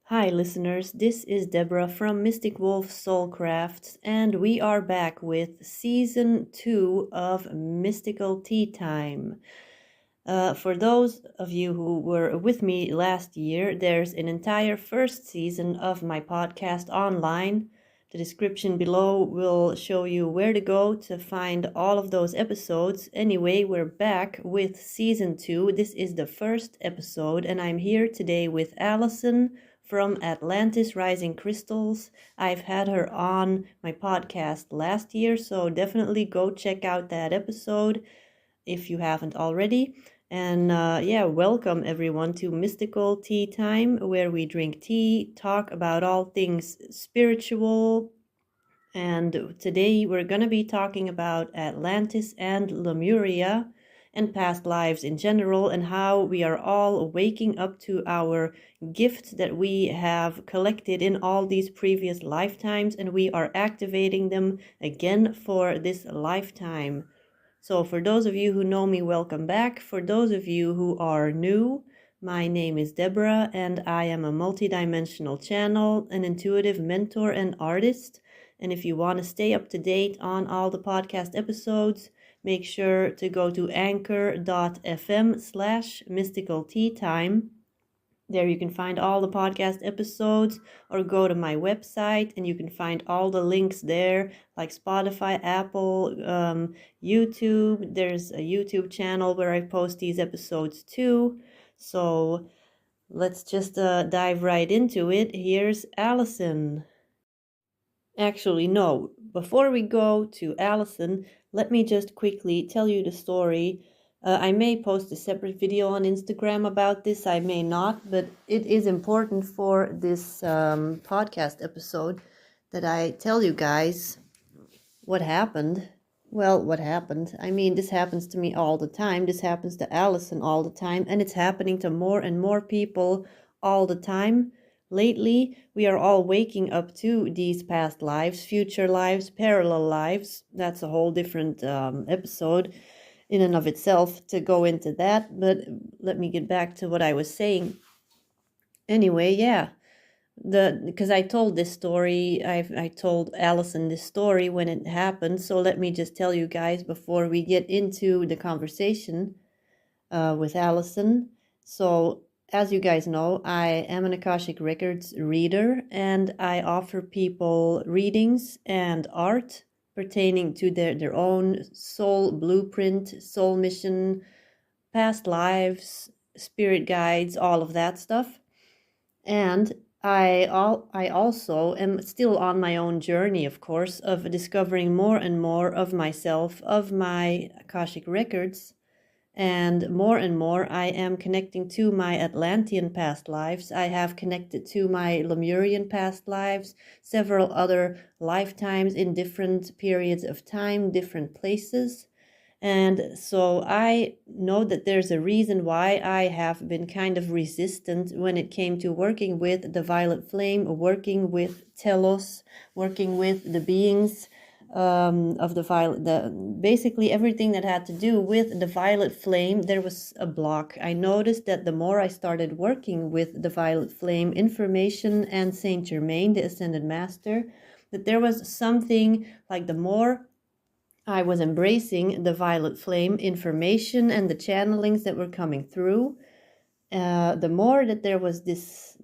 Hi listeners, this is Deborah from Mystic Wolf SOULCRAFTS, and we are back with Season 2 of Mystical Tea Time. For those of you who were with me last year, there's an entire first season of my podcast online. The description below will show you where to go to find all of those episodes. Anyway, we're back with Season 2. This is the first episode, and I'm here today with Allison from Atlantis Rising Crystals. I've had her on my podcast last year, so definitely go check out that episode if you haven't already. And welcome everyone to Mystical Tea Time, where we drink tea, talk about all things spiritual. And today we're going to be talking about Atlantis and Lemuria and past lives in general, and how we are all waking up to our gift that we have collected in all these previous lifetimes, and we are activating them again for this lifetime. So for those of you who know me, welcome back. For those of you who are new, my name is Deborah, and I am a multidimensional channel, an intuitive mentor and artist. And if you want to stay up to date on all the podcast episodes, make sure to go to anchor.fm/mysticalteatime. There you can find all the podcast episodes, or go to my website and you can find all the links there, like Spotify, Apple, YouTube. There's a YouTube channel where I post these episodes too. So let's just dive right into it. Here's Allison. Actually, no. Before we go to Allison, let me just quickly tell you the story. I may post a separate video on Instagram about this, I may not, but it is important for this podcast episode that I tell you guys what happened. Well, what happened? I mean, this happens to me all the time. This happens to Allison all the time, and it's happening to more and more people all the time. Lately, we are all waking up to these past lives, future lives, parallel lives. That's a whole different episode in and of itself to go into that. But let me get back to what I was saying. Anyway, yeah. Because I told this story, I told Allison this story when it happened. So let me just tell you guys before we get into the conversation with Allison. So as you guys know, I am an Akashic Records reader, and I offer people readings and art pertaining to their own soul blueprint, soul mission, past lives, spirit guides, all of that stuff. And I also am still on my own journey, of course, of discovering more and more of myself, of my Akashic Records. And more I am connecting to my Atlantean past lives. I have connected to my Lemurian past lives, several other lifetimes in different periods of time, different places. And so I know that there's a reason why I have been kind of resistant when it came to working with the violet flame, working with Telos, working with the beings of the violet, basically everything that had to do with the violet flame. There was a block. I noticed that the more I started working with the violet flame, information, and Saint Germain, the Ascended Master, that there was something like the more I was embracing the violet flame information and the channelings that were coming through, the more that there was this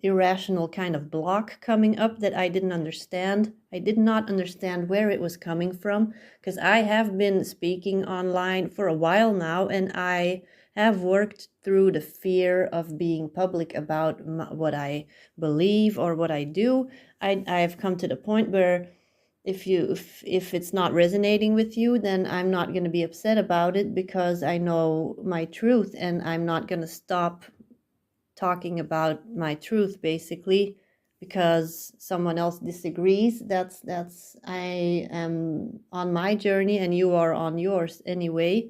irrational kind of block coming up that I didn't understand. I did not understand where it was coming from, because I have been speaking online for a while now, and I have worked through the fear of being public about what I believe or what I do. I've come to the point where if it's not resonating with you, then I'm not going to be upset about it, because I know my truth, and I'm not going to stop talking about my truth, basically, because someone else disagrees. That's I am on my journey and you are on yours anyway.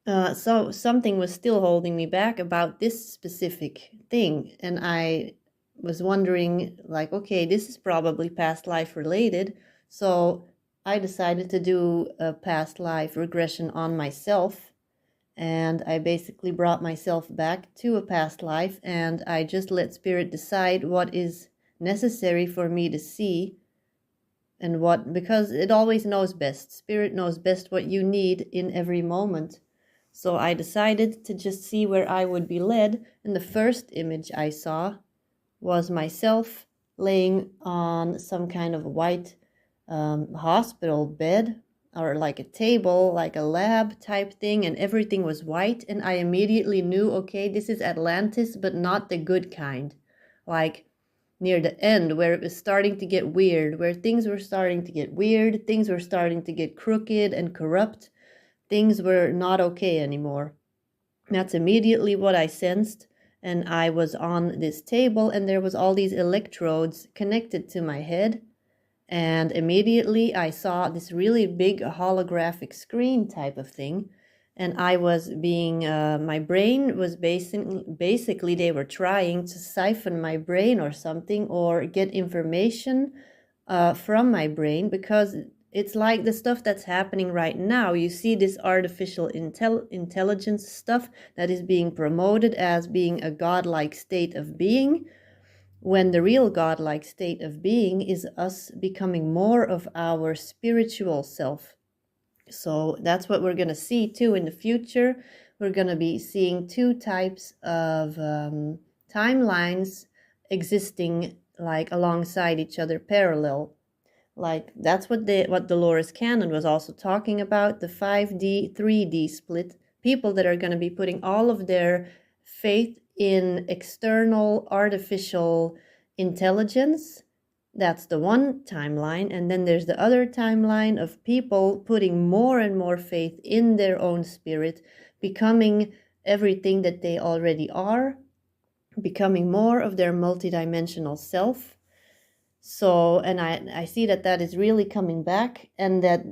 So something was still holding me back about this specific thing, and I was wondering, like, okay, this is probably past life related. So I decided to do a past life regression on myself, And I basically brought myself back to a past life, and I just let spirit decide what is necessary for me to see, and what, because it always knows best. Spirit knows best what you need in every moment. So I decided to just see where I would be led, and the first image I saw was myself laying on some kind of white hospital bed, or like a table, like a lab type thing, and everything was white. And I immediately knew, okay, this is Atlantis, but not the good kind. Like near the end, where it was starting to get weird, where things were starting to get weird, things were starting to get crooked and corrupt, things were not okay anymore. That's immediately what I sensed. And I was on this table, and there was all these electrodes connected to my head. And immediately I saw this really big holographic screen type of thing. And I was being, my brain was basically they were trying to siphon my brain or something, or get information from my brain, because it's like the stuff that's happening right now. You see this artificial intelligence stuff that is being promoted as being a godlike state of being, when the real godlike state of being is us becoming more of our spiritual self. So that's what we're going to see too in the future. We're going to be seeing two types of timelines existing like alongside each other, parallel. Like that's what Dolores Cannon was also talking about, the 5D, 3D split. People that are going to be putting all of their faith in external artificial intelligence. That's the one timeline. And then there's the other timeline of people putting more and more faith in their own spirit, becoming everything that they already are, becoming more of their multidimensional self. So, and I see that is really coming back, and that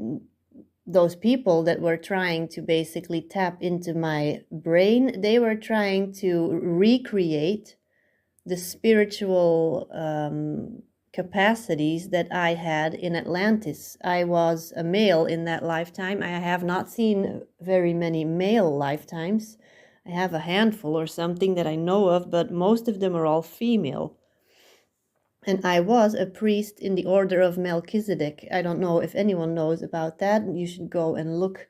those people that were trying to basically tap into my brain, they were trying to recreate the spiritual capacities that I had in Atlantis. I was a male in that lifetime. I have not seen very many male lifetimes. I have a handful or something that I know of, but most of them are all female. And I was a priest in the order of Melchizedek. I don't know if anyone knows about that. You should go and look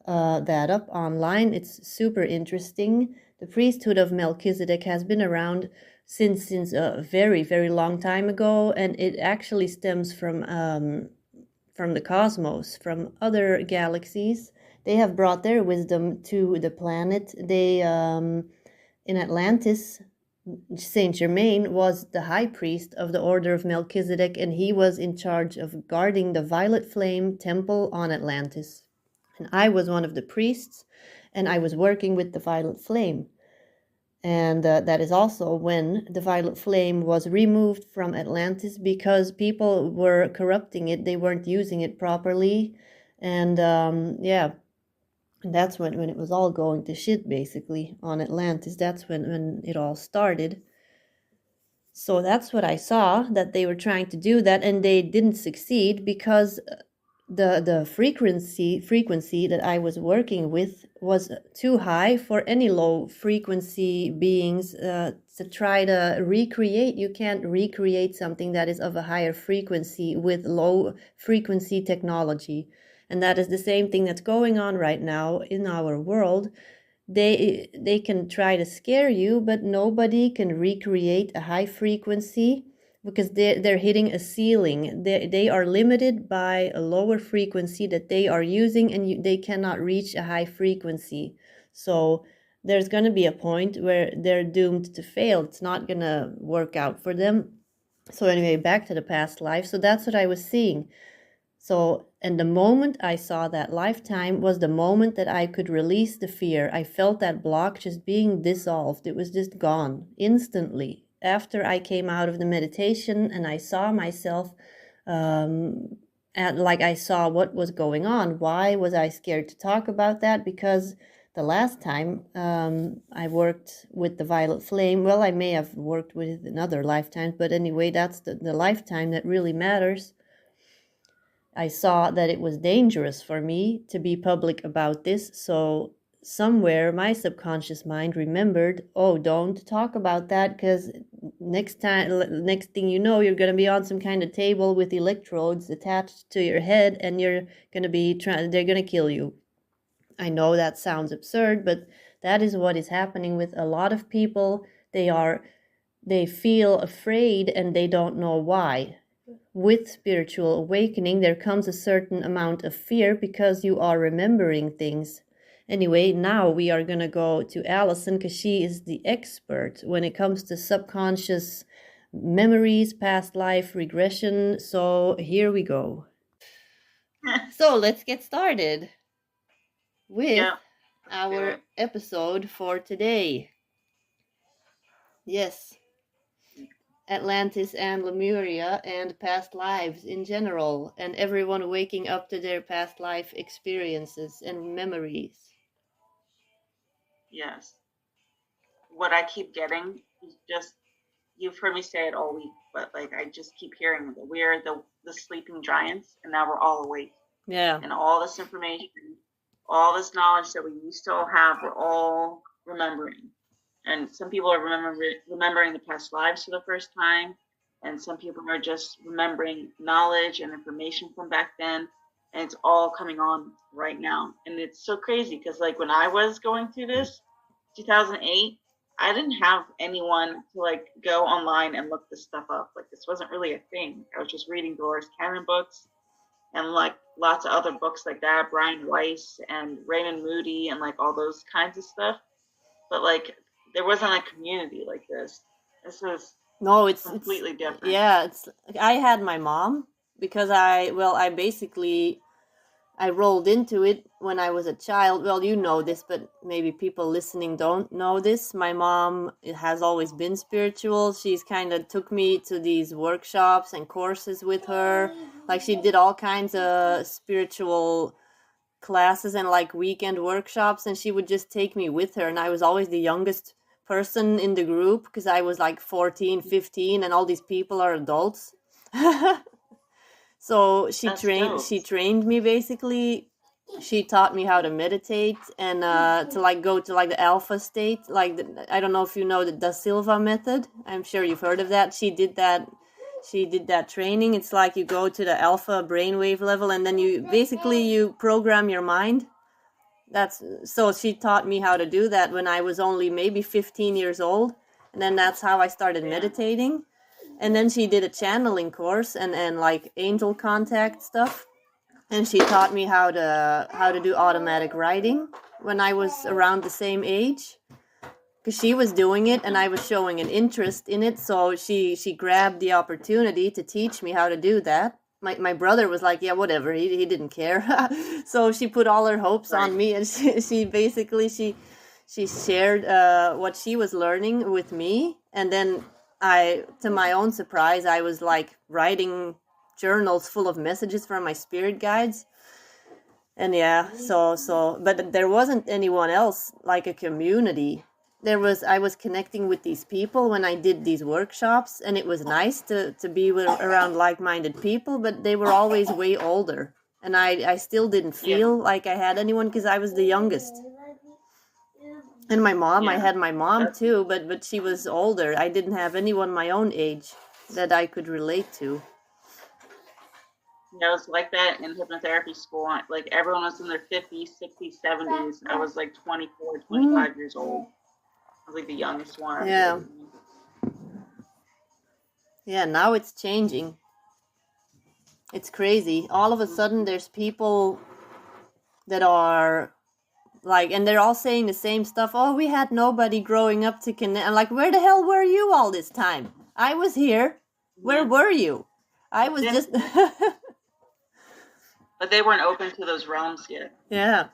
that up online. It's super interesting. The priesthood of Melchizedek has been around since a very, very long time ago, and it actually stems from the cosmos, from other galaxies. They have brought their wisdom to the planet. They in Atlantis, Saint Germain was the high priest of the order of Melchizedek, and he was in charge of guarding the Violet Flame temple on Atlantis. And I was one of the priests, and I was working with the Violet Flame. And that is also when the Violet Flame was removed from Atlantis, because people were corrupting it. They weren't using it properly. And that's when it was all going to shit, basically, on Atlantis. That's when it all started. So that's what I saw, that they were trying to do that, and they didn't succeed, because the frequency that I was working with was too high for any low frequency beings to try to recreate. You can't recreate something that is of a higher frequency with low frequency technology. And that is the same thing that's going on right now in our world. They can try to scare you, but nobody can recreate a high frequency, because they're hitting a ceiling. They are limited by a lower frequency that they are using, and they cannot reach a high frequency. So there's going to be a point where they're doomed to fail. It's not going to work out for them. So anyway, back to the past life. So that's what I was seeing. So, and the moment I saw that lifetime was the moment that I could release the fear. I felt that block just being dissolved. It was just gone instantly. After I came out of the meditation and I saw myself, I saw what was going on. Why was I scared to talk about that? Because the last time I worked with the Violet Flame, well, I may have worked with it in other lifetimes, but anyway, that's the lifetime that really matters. I saw that it was dangerous for me to be public about this, so somewhere my subconscious mind remembered, oh, don't talk about that, because next thing you know, you're going to be on some kind of table with electrodes attached to your head, and you're going to be they're going to kill you. I know that sounds absurd, but that is what is happening with a lot of people. They feel afraid and they don't know why. With spiritual awakening, there comes a certain amount of fear because you are remembering things. Anyway, now we are going to go to Allison, because she is the expert when it comes to subconscious memories, past life regression. So here we go. So let's get started with our episode for today. Yes. Atlantis and Lemuria, and past lives in general, and everyone waking up to their past life experiences and memories. Yes. What I keep getting is just, you've heard me say it all week, but like I just keep hearing that we're the sleeping giants, and now we're all awake. Yeah. And all this information, all this knowledge that we used to all have, we're all remembering. And some people are remembering the past lives for the first time, and some people are just remembering knowledge and information from back then, and it's all coming on right now. And it's so crazy because like when I was going through this, 2008, I didn't have anyone to like go online and look this stuff up. Like this wasn't really a thing. I was just reading Dolores Cannon books and like lots of other books like that, Brian Weiss and Raymond Moody and like all those kinds of stuff. But like there wasn't a community like this. This was it's completely different. Yeah, I had my mom because I rolled into it when I was a child. Well, you know this, but maybe people listening don't know this. My mom has always been spiritual. She's kind of took me to these workshops and courses with her. Like she did all kinds of spiritual classes and like weekend workshops, and she would just take me with her. And I was always the youngest person in the group because I was like 14, 15, and all these people are adults. So she trained me basically. She taught me how to meditate and to like go to like the alpha state. Like I don't know if you know the Da Silva method. I'm sure you've heard of that. She did that training. It's like you go to the alpha brainwave level and then you program your mind. So she taught me how to do that when I was only maybe 15 years old, and then that's how I started meditating. And then she did a channeling course and like angel contact stuff, and she taught me how to do automatic writing when I was around the same age, because she was doing it and I was showing an interest in it. So she grabbed the opportunity to teach me how to do that. My brother was like, yeah, whatever. He didn't care. So she put all her hopes on me, and she basically shared what she was learning with me. And then to my own surprise, I was like writing journals full of messages from my spirit guides. And but there wasn't anyone else, like a community. I was connecting with these people when I did these workshops, and it was nice to be around like-minded people, but they were always way older, and I still didn't feel like I had anyone because I was the youngest. And my mom, I had my mom too, but she was older. I didn't have anyone my own age that I could relate to. It's like that in hypnotherapy school. Like everyone was in their 50s, 60s, 70s. I was like 24, 25 years old. I was like the youngest one. Yeah, now it's changing. It's crazy. All of a sudden there's people that are like, and they're all saying the same stuff. Oh, we had nobody growing up to connect. I'm like, where the hell were you all this time? I was here. Where were you? I was just... But they weren't open to those realms yet. Yeah.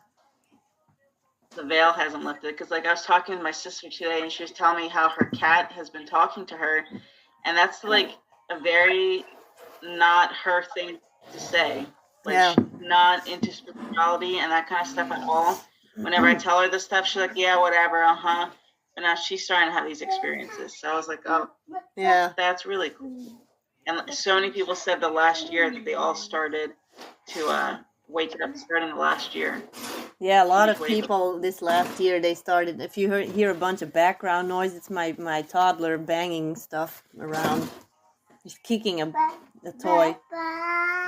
The veil hasn't lifted, because like I was talking to my sister today, and she was telling me how her cat has been talking to her, and that's like a very not her thing to say. Like she's not into spirituality and that kind of stuff at all. Whenever I tell her this stuff, she's like, yeah, whatever, but now she's starting to have these experiences. So I was like, oh yeah, that's really cool. And so many people said the last year that they all started to waking up starting the last year. Yeah, a lot of people this last year, they started, if you hear a bunch of background noise, it's my toddler banging stuff around. He's kicking a toy.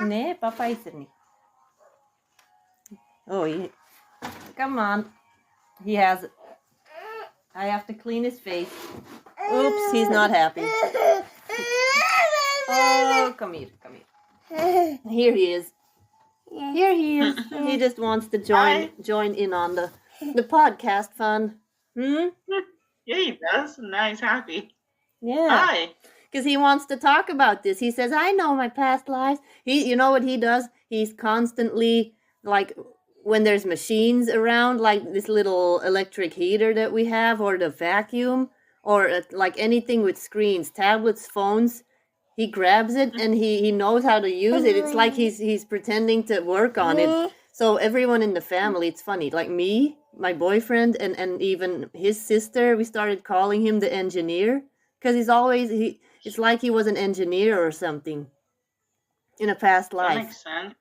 Nee, papa is er niet. Oh, come on. He has it. I have to clean his face. Oops, he's not happy. Oh, come here. Here he is. Here he is. He just wants to join in on the podcast fun. Yeah, he does. Now he's happy. Yeah. Hi. Because he wants to talk about this. He says, I know my past lives. You know what he does? He's constantly, like, when there's machines around, like this little electric heater that we have, or the vacuum, or like anything with screens, tablets, phones, he grabs it and he knows how to use it. It's like he's pretending to work on it. So everyone in the family, it's funny, like me, my boyfriend, and even his sister, we started calling him the engineer, because it's like he was an engineer or something in a past life. That makes sense.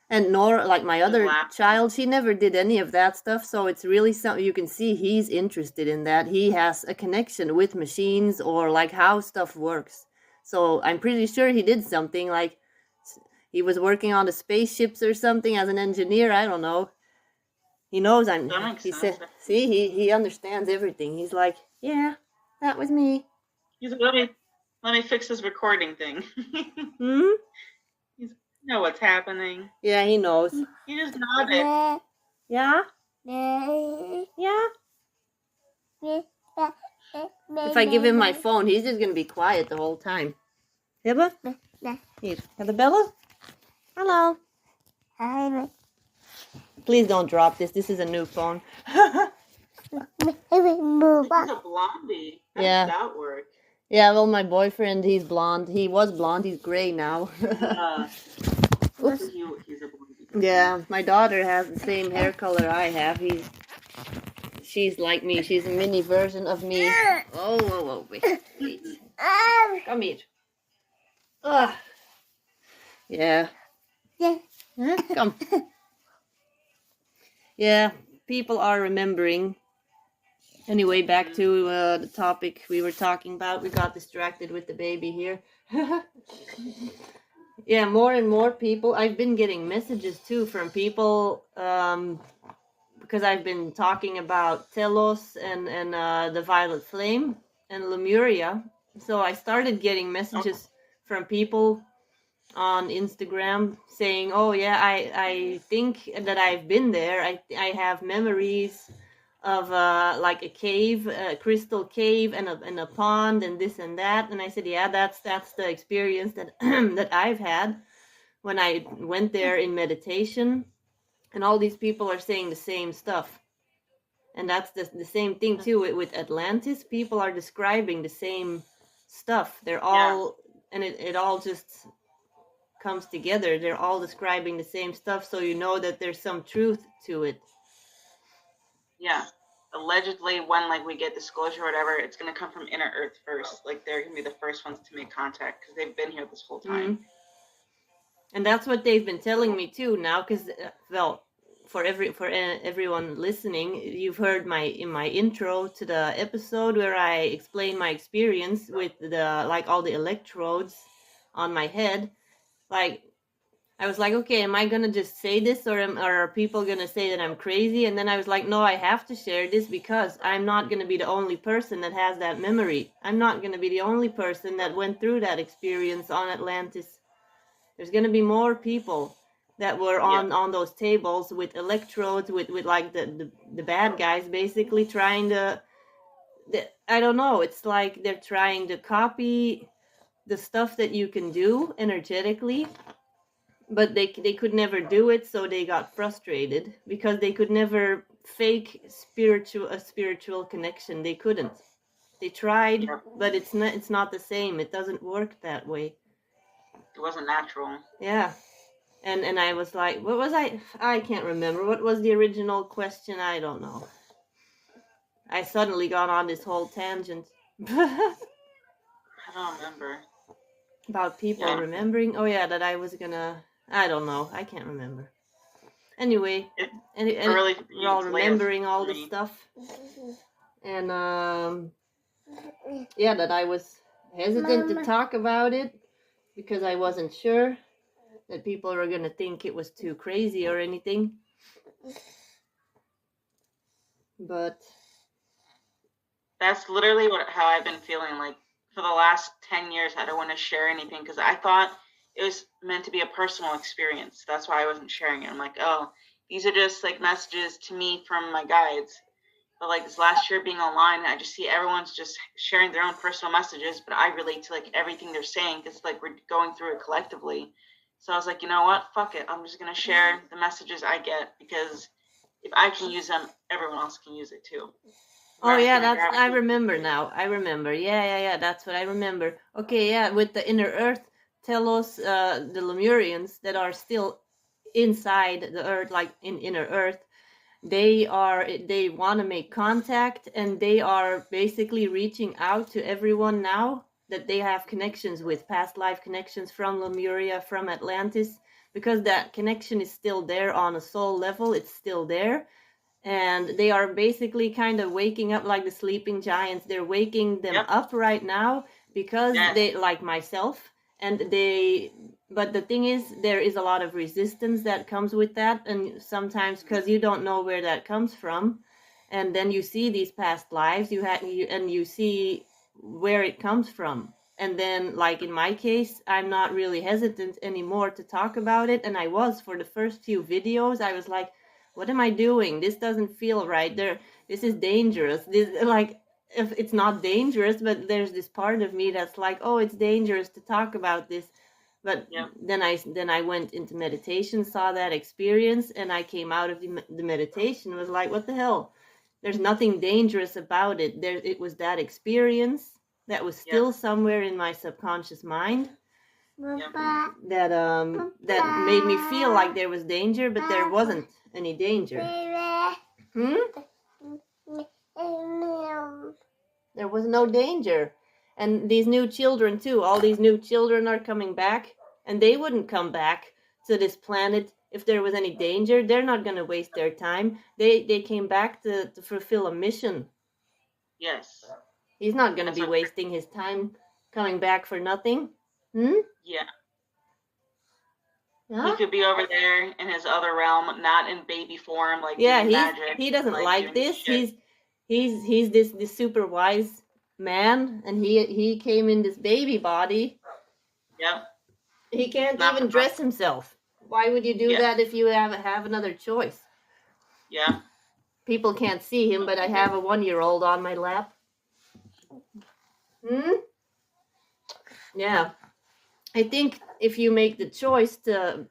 And nor, like my other child, she never did any of that stuff. So it's really something you can see he's interested in that. He has a connection with machines or like how stuff works. So I'm pretty sure he did something like he was working on the spaceships or something as an engineer. I don't know. He knows I'm. That makes sense. Said, see, he understands everything. He's like, yeah, that was me. He's like, let me fix this recording thing. You know what's happening. Yeah, he knows. He just nodded. Yeah? Yeah? If I give him my phone, he's just going to be quiet the whole time. Hibba? Here. Bella? Hello. Hi. Please don't drop this. This is a new phone. He's a blondie. How does that work? Yeah, well, my boyfriend, he's blonde. He was blonde. He's gray now. He's a blondie. Yeah, my daughter has the same hair color I have. She's like me. She's a mini version of me. Oh, wait. Come here. Ugh. Yeah. Huh? Come. Yeah, people are remembering. Anyway, back to the topic we were talking about. We got distracted with the baby here. Yeah, more and more people. I've been getting messages too from people because I've been talking about Telos and the Violet Flame and Lemuria. So I started getting messages from people on Instagram saying, oh yeah, I think that I've been there. I have memories of like a cave, a crystal cave, and a pond, and this and that. And I said, yeah, that's the experience that that I've had when I went there in meditation. And all these people are saying the same stuff. And that's the same thing too with Atlantis. People are describing the same stuff. They're all, and it all just comes together. They're all describing the same stuff, so you know that there's some truth to it. Yeah. Allegedly, when like we get disclosure or whatever, it's going to come from inner Earth first. Like they're going to be the first ones to make contact because they've been here this whole time. Mm-hmm. And that's what they've been telling me too now. Because well, for everyone listening, you've heard in my intro to the episode where I explain my experience with the like all the electrodes on my head. Like, I was like, okay, am I going to just say this or are people going to say that I'm crazy? And then I was like, no, I have to share this because I'm not going to be the only person that has that memory. I'm not going to be the only person that went through that experience on Atlantis. There's going to be more people that were on those tables with electrodes, with like the bad guys basically trying to, I don't know, it's like they're trying to copy the stuff that you can do energetically. But they could never do it, so they got frustrated because they could never fake a spiritual connection. They couldn't. They tried, but it's not the same. It doesn't work that way. It wasn't natural. Yeah. And I was like, what was I can't remember. What was the original question? I don't know. I suddenly got on this whole tangent. I don't remember. About people remembering. Oh yeah, that I was gonna, I don't know. I can't remember. Anyway, It's and early for we're you. all It's late remembering all for this me. stuff. And yeah, that I was hesitant to talk about it because I wasn't sure that people were gonna think it was too crazy or anything. But That's literally how I've been feeling like for the last 10 years. I don't want to share anything because I thought it was meant to be a personal experience. That's why I wasn't sharing it. I'm like, oh, these are just like messages to me from my guides. But like this last year being online, I just see everyone's just sharing their own personal messages, but I relate to like everything they're saying because like we're going through it collectively. So I was like, you know what? Fuck it. I'm just gonna share the messages I get because if I can use them, everyone else can use it too. oh yeah, I remember now. I remember. Yeah. That's what I remember. Okay, yeah, with the inner earth, Telos, the Lemurians that are still inside the earth, like in inner earth, they want to make contact, and they are basically reaching out to everyone now that they have connections with, past life connections from Lemuria, from Atlantis, because that connection is still there on a soul level. It's still there. And they are basically kind of waking up like the sleeping giants. They're waking them up right now because they, like myself, and but the thing is, there is a lot of resistance that comes with that, and sometimes because you don't know where that comes from, and then you see these past lives and you see where it comes from, and then like in my case, I'm not really hesitant anymore to talk about it, and I was for the first few videos. I was like, what am I doing? This doesn't feel right. This is dangerous. This, like, if it's not dangerous, but there's this part of me that's like, oh, it's dangerous to talk about this. But then I went into meditation, saw that experience, and I came out of the meditation and was like, what the hell? There's nothing dangerous about it. It was that experience that was still somewhere in my subconscious mind. That made me feel like there was danger, but there wasn't any danger. There was no danger. And these new children too, all these new children are coming back, and they wouldn't come back to this planet if there was any danger. They're not going to waste their time. They came back to fulfill a mission. Yes. He's not going to be wasting his time coming back for nothing. Yeah. He could be over there in his other realm, not in baby form, like doing magic. He doesn't like this. He's this super wise man, and he came in this baby body. Yep. He can't even dress himself. Why would you do that if you have another choice? Yeah. People can't see him, but I have a 1-year-old on my lap. Yeah. I think if you make the choice to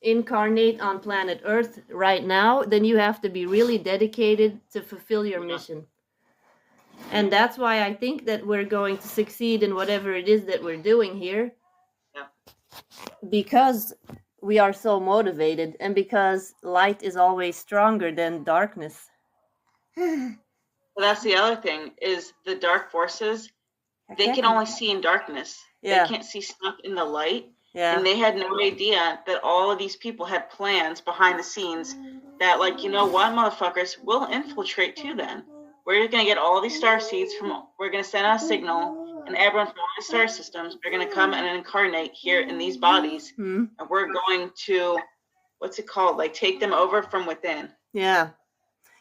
incarnate on planet Earth right now, then you have to be really dedicated to fulfill your mission. And that's why I think that we're going to succeed in whatever it is that we're doing here. Yeah. Because we are so motivated, and because light is always stronger than darkness. Well, that's the other thing, is the dark forces, they can only see in darkness. Yeah. They can't see stuff in the light. Yeah. And they had no idea that all of these people had plans behind the scenes that, like, you know what, motherfuckers, we'll infiltrate too then. We're going to get all these star seeds we're going to send out a signal, and everyone from all the star systems are going to come and incarnate here in these bodies. And we're going to, what's it called? Like, take them over from within. Yeah.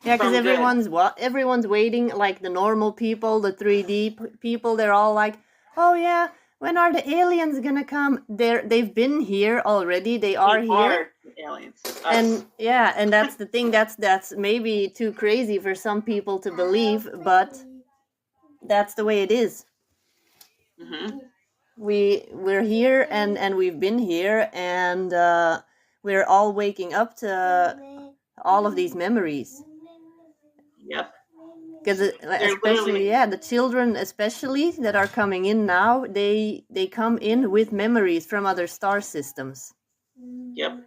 Yeah, because everyone's waiting, like the normal people, the 3D people, they're all like, oh yeah, when are the aliens gonna come? They've been here already. They are here. Aliens. And yeah, and that's the thing. That's maybe too crazy for some people to believe, but that's the way it is. Mm-hmm. We're here, and we've been here, and we're all waking up to all of these memories. Yep. Because especially, the children especially that are coming in now, they come in with memories from other star systems. Yep.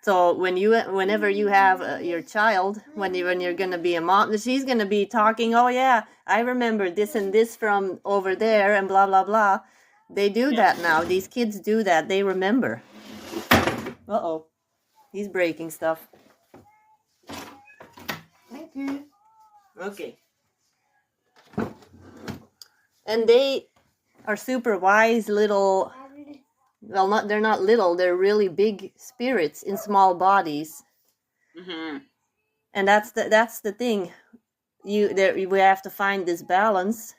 So whenever you have your child, when you're gonna be a mom, she's gonna be talking. Oh yeah, I remember this and this from over there, and blah blah blah. They do that now. These kids do that. They remember. He's breaking stuff. Okay. And they are super wise little, well, they're not little, they're really big spirits in small bodies. Mm-hmm. And that's the thing. We have to find this balance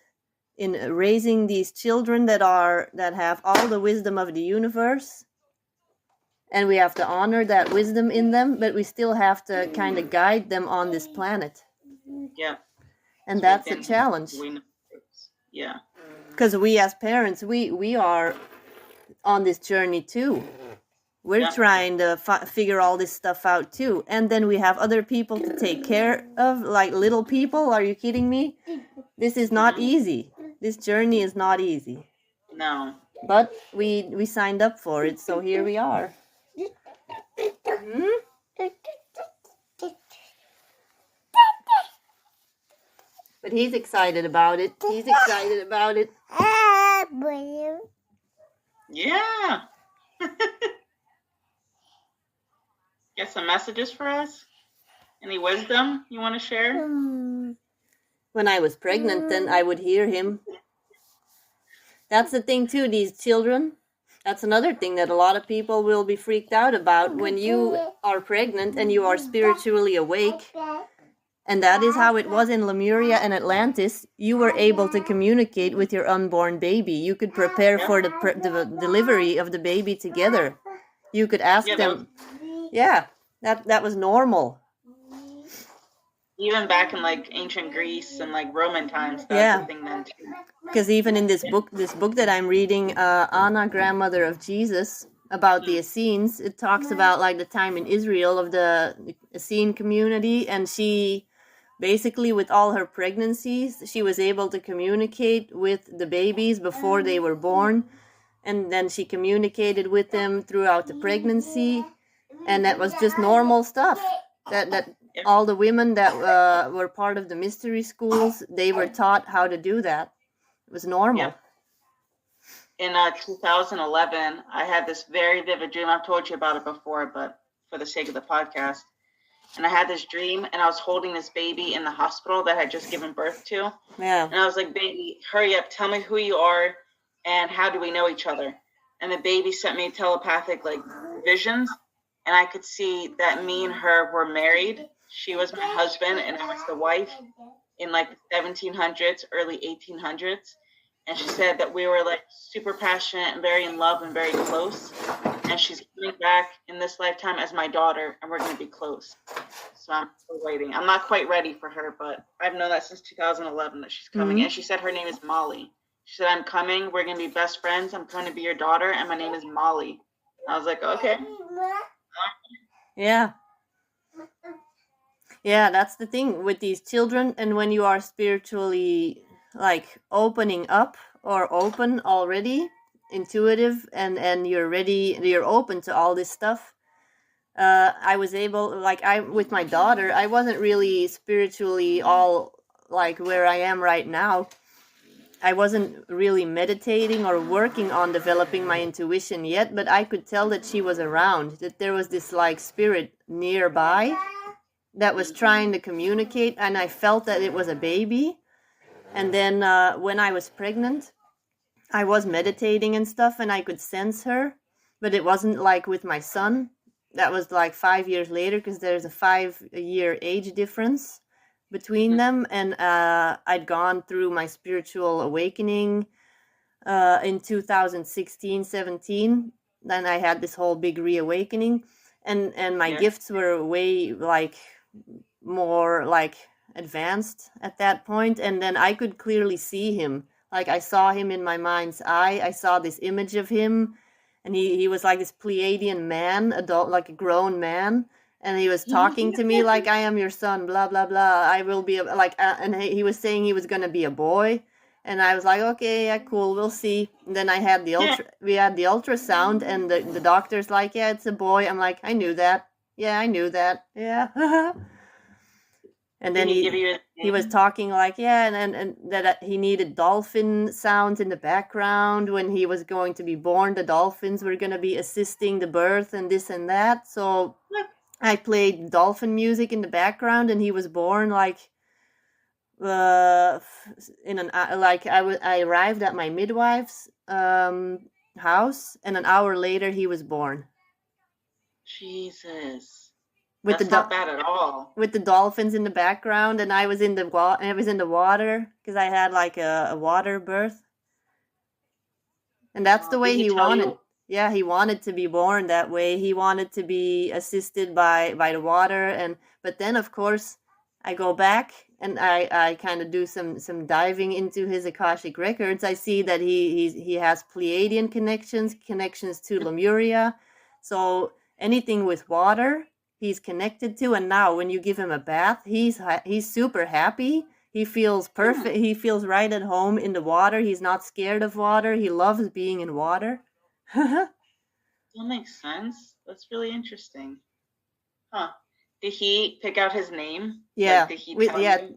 in raising these children that have all the wisdom of the universe, and we have to honor that wisdom in them, but we still have to kind of guide them on this planet. Yeah. And that's a challenge. Yeah. Because we as parents, we are on this journey too. We're trying to figure all this stuff out too. And then we have other people to take care of, like little people. Are you kidding me? This is not easy. This journey is not easy. No. But we signed up for it, so here we are. But he's excited about it. He's excited about it. Yeah. Get some messages for us? Any wisdom you want to share? When I was pregnant, then I would hear him. That's the thing too, these children. That's another thing that a lot of people will be freaked out about. When you are pregnant and you are spiritually awake, and that is how it was in Lemuria and Atlantis, you were able to communicate with your unborn baby. You could prepare for the delivery of the baby together. You could ask them. That was normal. Even back in like ancient Greece and like Roman times, that's the thing then too. Because even in this book that I'm reading, Anna, grandmother of Jesus, about the Essenes, it talks about like the time in Israel of the Essene community, and she basically, with all her pregnancies, she was able to communicate with the babies before they were born, and then she communicated with them throughout the pregnancy, and that was just normal stuff. That all the women that were part of the mystery schools, they were taught how to do that. It was normal. In 2011, I had this very vivid dream. I've told you about it before, but for the sake of the podcast. And I had this dream, and I was holding this baby in the hospital that I had just given birth to. Yeah. And I was like, baby, hurry up. Tell me who you are and how do we know each other? And the baby sent me telepathic like visions. And I could see that me and her were married. She was my husband, and I was the wife in like the 1700s, early 1800s. And she said that we were like super passionate and very in love and very close. And she's coming back in this lifetime as my daughter, and we're going to be close. So I'm still waiting. I'm not quite ready for her, but I've known that since 2011 that she's coming. And she said her name is Molly. She said, I'm coming. We're going to be best friends. I'm going to be your daughter, and my name is Molly. I was like, okay. Yeah. Yeah, that's the thing with these children. And when you are spiritually like opening up or open already, intuitive, and you're ready, you're open to all this stuff. I was able, like with my daughter, I wasn't really spiritually all like where I am right now. I wasn't really meditating or working on developing my intuition yet, but I could tell that she was around, that there was this like spirit nearby that was trying to communicate, and I felt that it was a baby. And then when I was pregnant, I was meditating and stuff, and I could sense her, but it wasn't like with my son. That was like 5 years later, because there's a 5-year age difference between them, and I'd gone through my spiritual awakening in 2016-17. Then I had this whole big reawakening, and my gifts were way like more like advanced at that point, and then I could clearly see him. Like I saw him in my mind's eye. I saw this image of him, and he was like this Pleiadian man, adult, like a grown man. And he was talking to me like, I am your son, blah, blah, blah. I will be, and he was saying he was going to be a boy. And I was like, okay, yeah, cool, we'll see. And then we had the ultrasound, and the doctor's like, yeah, it's a boy. I'm like, I knew that. Yeah, I knew that. Yeah. And then he was talking like, yeah, and that he needed dolphin sounds in the background when he was going to be born. The dolphins were going to be assisting the birth and this and that. So I played dolphin music in the background, and he was born like in an like I arrived at my midwife's house, and an hour later he was born. Jesus, With that's not bad at all. With the dolphins in the background, and I was in the water because I had like a water birth, and that's the way he wanted. Yeah, he wanted to be born that way. He wanted to be assisted by the water, but then of course I go back and I kind of do some diving into his Akashic records. I see that he has Pleiadian connections to Lemuria. So anything with water, he's connected to. And now when you give him a bath, he's super happy. He feels perfect. He feels right at home in the water. He's not scared of water. He loves being in water. That makes sense. That's really interesting. Huh. Did he pick out his name? Yeah.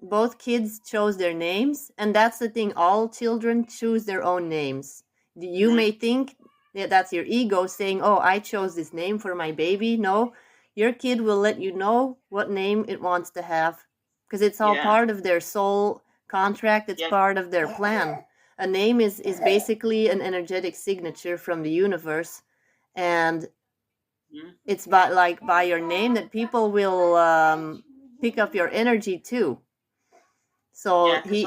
Both kids chose their names, and that's the thing. All children choose their own names. You may think that that's your ego saying, "Oh, I chose this name for my baby." No, your kid will let you know what name it wants to have, because it's all part of their soul contract. It's part of their plan. A name is basically an energetic signature from the universe, and it's by your name that people will pick up your energy too. So he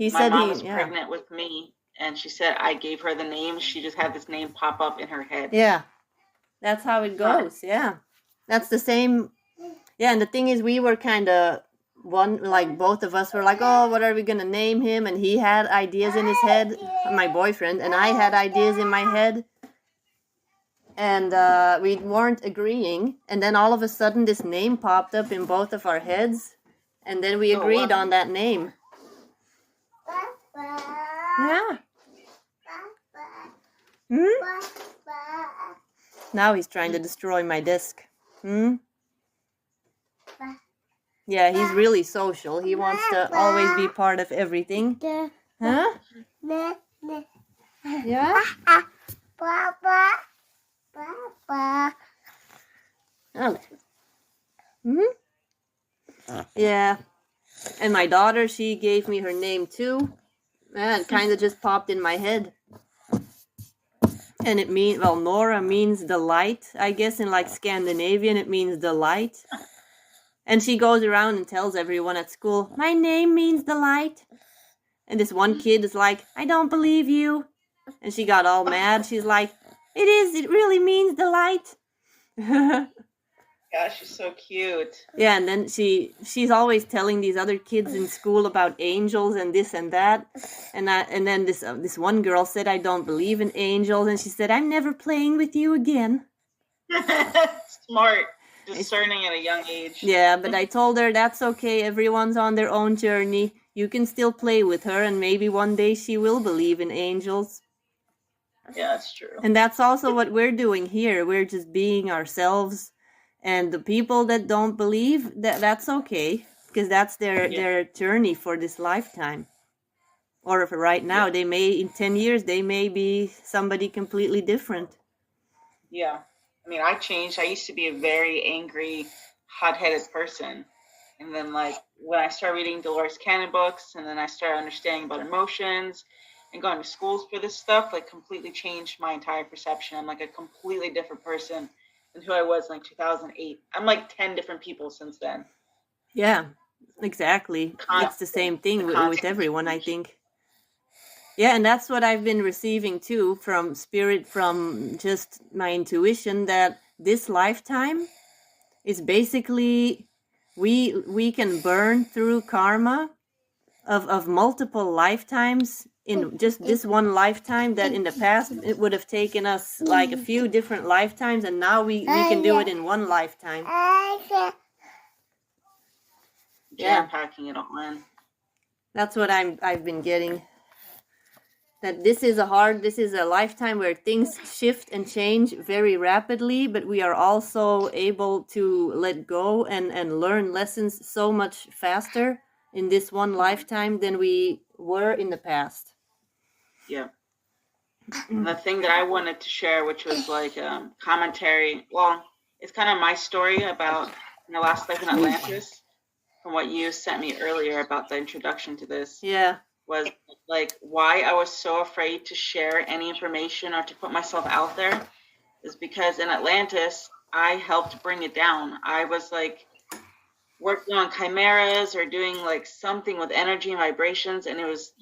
said my mom was pregnant with me, and she said I gave her the name. She just had this name pop up in her head. Yeah, that's how it goes. Yeah, that's the same. Yeah, and the thing is, we were kind of both of us were like, oh, what are we gonna name him? And he had ideas in his head, my boyfriend, and I had ideas in my head. And we weren't agreeing, and then all of a sudden this name popped up in both of our heads, and then we agreed on that name. Yeah. Now he's trying to destroy my disc. Yeah, he's really social. He wants to always be part of everything. Huh? Yeah? Oh. Yeah. And my daughter, she gave me her name too. It kind of just popped in my head. And it means, Nora means the light. I guess in like Scandinavian, it means the light. And she goes around and tells everyone at school, my name means the light. And this one kid is like, I don't believe you. And she got all mad. She's like, it really means the light. Yeah, she's so cute. Yeah, and then she's always telling these other kids in school about angels and this and that. And then this one girl said, I don't believe in angels. And she said, I'm never playing with you again. Smart. Discerning at a young age. Yeah, but I told her that's okay. Everyone's on their own journey. You can still play with her, and maybe one day she will believe in angels. Yeah, that's true. And that's also what we're doing here. We're just being ourselves. And the people that don't believe, that's okay, because that's their journey for this lifetime. Or for right now, they may, in 10 years, they may be somebody completely different. Yeah. I mean, I changed. I used to be a very angry, hot-headed person. And then, when I started reading Dolores Cannon books, and then I started understanding about emotions and going to schools for this stuff, completely changed my entire perception. I'm, a completely different person than who I was in, 2008. I'm, 10 different people since then. Yeah, exactly. It's the same thing with everyone, I think. Yeah, and that's what I've been receiving too from spirit, from just my intuition, that this lifetime is basically we can burn through karma of multiple lifetimes in just this one lifetime, that in the past it would have taken us a few different lifetimes, and now we can do it in one lifetime. Yeah, packing it all in. That's what I've been getting. That this is a lifetime where things shift and change very rapidly, but we are also able to let go and learn lessons so much faster in this one lifetime than we were in the past. Yeah. And the thing that I wanted to share, which was commentary, well, it's kind of my story about my last life in Atlantis. From what you sent me earlier about the introduction to this, Yeah. was like why I was so afraid to share any information or to put myself out there is because in Atlantis, I helped bring it down. I was like working on chimeras or doing like something with energy and vibrations, and it was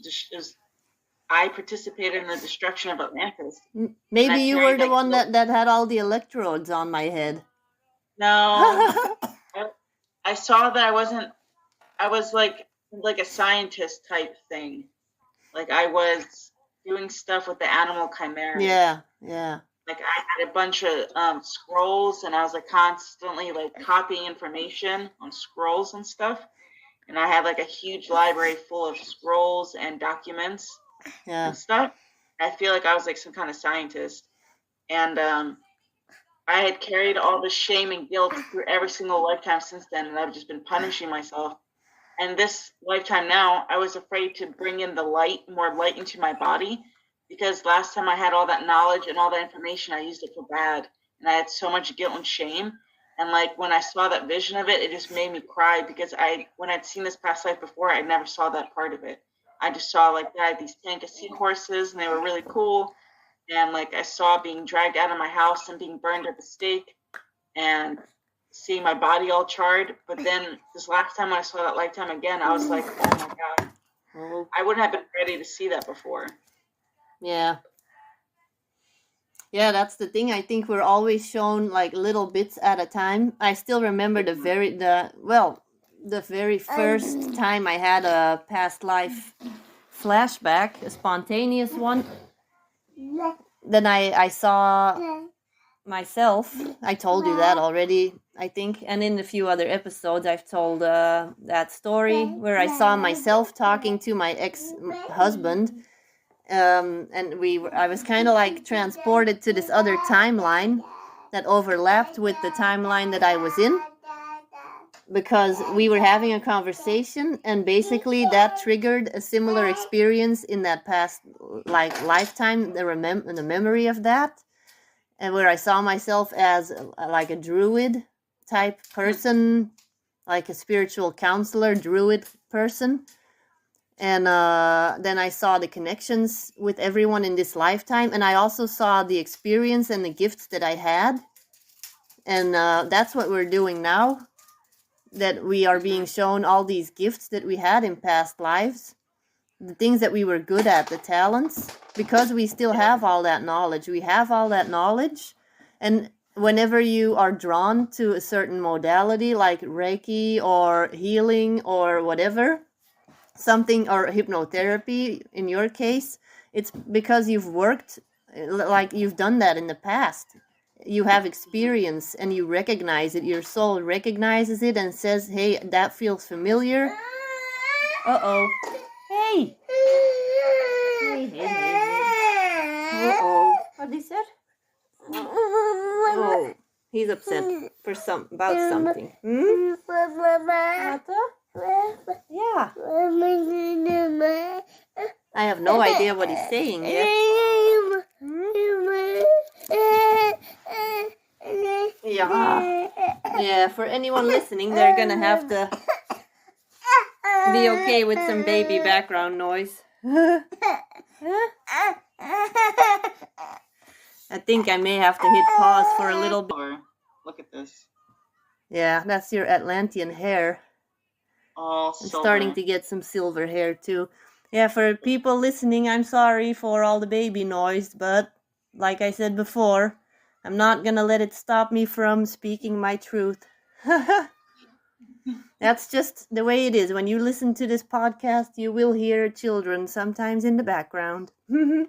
I participated in the destruction of Atlantis. Maybe you were the one that had all the electrodes on my head. No. I saw that I was like a scientist type thing. Like I was doing stuff with the animal chimera. Yeah, yeah. Like I had a bunch of scrolls, and I was like constantly like copying information on scrolls and stuff. And I had like a huge library full of scrolls and documents and stuff. I feel like I was like some kind of scientist. And I had carried all the shame and guilt through every single lifetime since then, and I've just been punishing myself. And this lifetime now, I was afraid to bring in the light, more light into my body, because last time I had all that knowledge and all that information, I used it for bad. And I had so much guilt and shame. And like when I saw that vision of it, it just made me cry, because when I'd seen this past life before, I never saw that part of it. I just saw like I had these tank of seahorses, and they were really cool. And like I saw being dragged out of my house and being burned at the stake, and seeing my body all charred. But then this last time when I saw that lifetime again, I was like, oh my God, I wouldn't have been ready to see that before. Yeah. Yeah, that's the thing. I think we're always shown like little bits at a time. I still remember the very first time I had a past life flashback, a spontaneous one. Then I saw myself. I told you that already, I think. And in a few other episodes, I've told that story where I saw myself talking to my ex-husband. And I was kind of like transported to this other timeline that overlapped with the timeline that I was in, because we were having a conversation, and basically that triggered a similar experience in that past like lifetime, the memory of that, and where I saw myself as like a druid type person, like a spiritual counselor, druid person. And then I saw the connections with everyone in this lifetime, and I also saw the experience and the gifts that I had. And that's what we're doing now, that we are being shown all these gifts that we had in past lives, the things that we were good at, the talents, because we still have all that knowledge. We have all that knowledge, and whenever you are drawn to a certain modality like Reiki or healing or whatever, something, or hypnotherapy in your case, it's because you've worked, like you've done that in the past. You have experience and you recognize it. Your soul recognizes it and says, hey, that feels familiar. Uh-oh. Hey. Hey. Uh-oh. What did he say? Oh, he's upset about something. Yeah. I have no idea what he's saying yet. Yeah, for anyone listening, they're gonna have to be okay with some baby background noise. I think I may have to hit pause for a little bit. Look at this. Yeah, that's your Atlantean hair. All I'm silver. starting to get some silver hair too. Yeah, for people listening, I'm sorry for all the baby noise, but like I said before, I'm not gonna let it stop me from speaking my truth. That's just the way it is. When you listen to this podcast, you will hear children sometimes in the background. And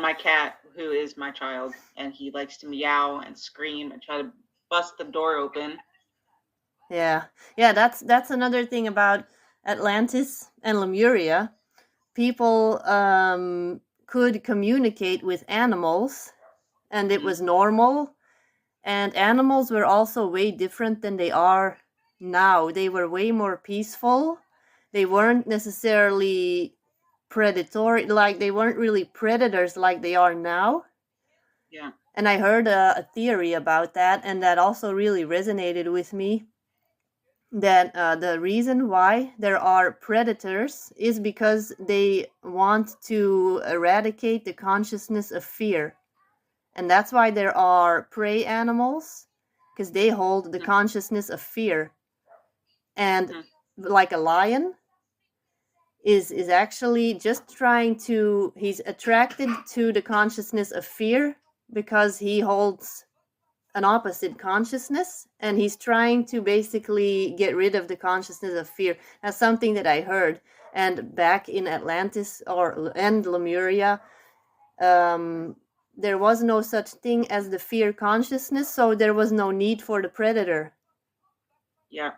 my cat, who is my child, and he likes to meow and scream and try to bust the door open. Yeah, that's another thing about Atlantis and Lemuria. People could communicate with animals, and it was normal. And animals were also way different than they are now. They were way more peaceful. They weren't necessarily predatory, like they weren't really predators like they are now. Yeah. And I heard a theory about that, and that also really resonated with me. That the reason why there are predators is because they want to eradicate the consciousness of fear. And that's why there are prey animals, because they hold the consciousness of fear. And like a lion is actually just trying to, he's attracted to the consciousness of fear because he holds an opposite consciousness, and he's trying to basically get rid of the consciousness of fear. That's something that I heard. And back in Atlantis and Lemuria, there was no such thing as the fear consciousness, so there was no need for the predator. Yeah.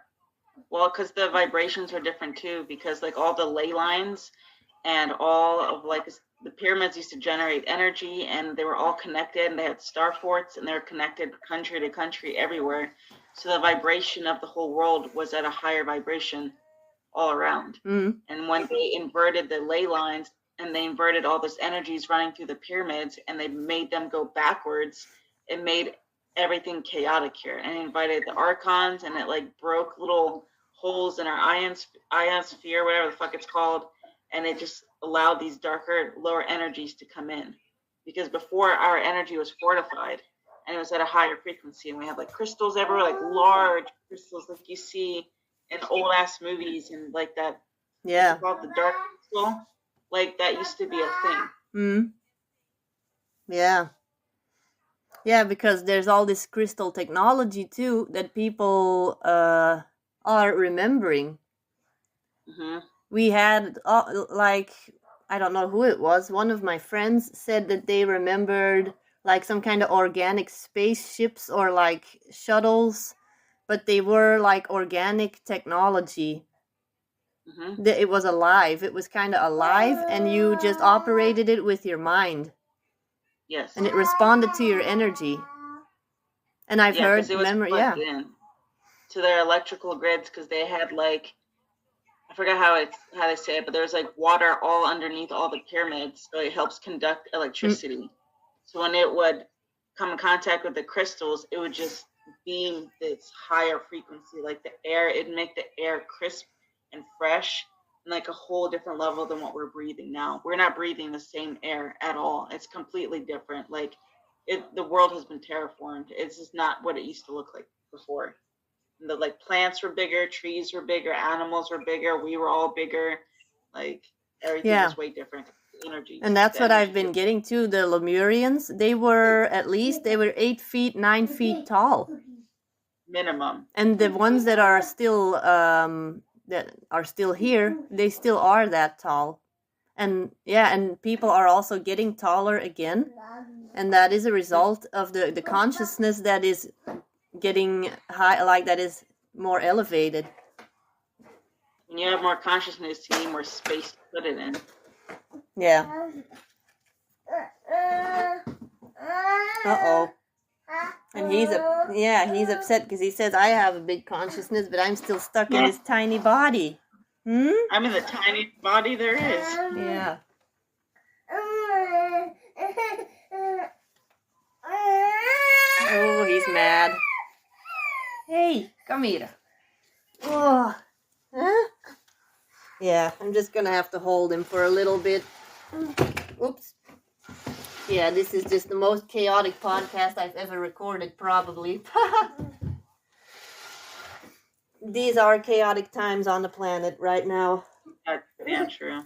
Well, because the vibrations are different too, because like all the ley lines and all of like the pyramids used to generate energy, and they were all connected, and they had star forts, and they were connected country to country everywhere. So the vibration of the whole world was at a higher vibration all around. Mm. And when they inverted the ley lines and they inverted all those energies running through the pyramids and they made them go backwards, it made everything chaotic here, and invited the archons, and it like broke little holes in our ionosphere, whatever the fuck it's called, and it just allowed these darker, lower energies to come in. Because before, our energy was fortified and it was at a higher frequency, and we had like crystals everywhere, like large crystals like you see in old ass movies, and like that. Yeah. It's called the dark crystal. Like that used to be a thing. Mm. Yeah. Yeah, because there's all this crystal technology too that people are remembering. Mm-hmm. We had like, I don't know who it was, one of my friends said that they remembered like some kind of organic spaceships or like shuttles, but they were like organic technology. Mm-hmm. It was alive. It was kind of alive, and you just operated it with your mind. Yes. And it responded to your energy. And I've heard memory, in to their electrical grids, because they had like, I forgot how they say it, but there's like water all underneath all the pyramids, so it helps conduct electricity. So when it would come in contact with the crystals, it would just beam this higher frequency, like the air. It'd make the air crisp and fresh, and like a whole different level than what we're breathing now. We're not breathing the same air at all. It's completely different. Like the world has been terraformed. It's just not what it used to look like before. The like plants were bigger, trees were bigger, animals were bigger, we were all bigger. Like everything was way different. Energy. And that's what I've been getting to. The Lemurians, they were 8 feet, 9 feet tall. Minimum. And the ones that are still here, they still are that tall. And yeah, and people are also getting taller again. And that is a result of the consciousness that is getting high, like that is more elevated. When you have more consciousness, you need more space to put it in. Yeah. Uh-oh. And he's upset because he says, I have a big consciousness, but I'm still stuck in this tiny body. I'm in the tiniest body there is. Yeah. Oh, he's mad. Hey, come here. Oh. Huh? Yeah, I'm just gonna have to hold him for a little bit. Oops. Yeah, this is just the most chaotic podcast I've ever recorded, probably. These are chaotic times on the planet right now. That's damn true.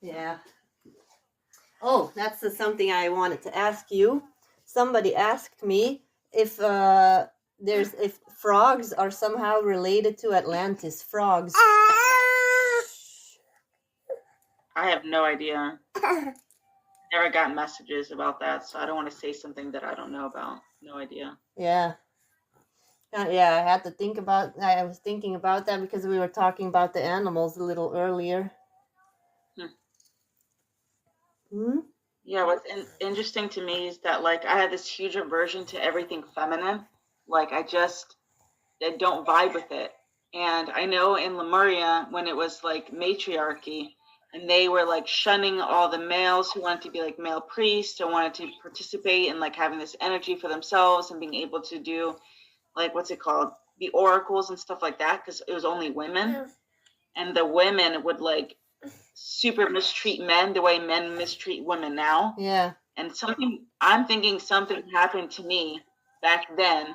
Yeah. Oh, that's something I wanted to ask you. Somebody asked me if frogs are somehow related to Atlantis. Frogs. I have no idea. Never got messages about that, so I don't want to say something that I don't know about. No idea. Yeah. Yeah, I had to think about. I was thinking about that because we were talking about the animals a little earlier. Yeah, what's interesting to me is that like I have this huge aversion to everything feminine. Like I don't vibe with it. And I know in Lemuria, when it was like matriarchy, and they were like shunning all the males who wanted to be like male priests or wanted to participate in like having this energy for themselves and being able to do like, what's it called, the oracles and stuff like that, because it was only women, and the women would like super mistreat men the way men mistreat women now. Yeah. And I'm thinking something happened to me back then,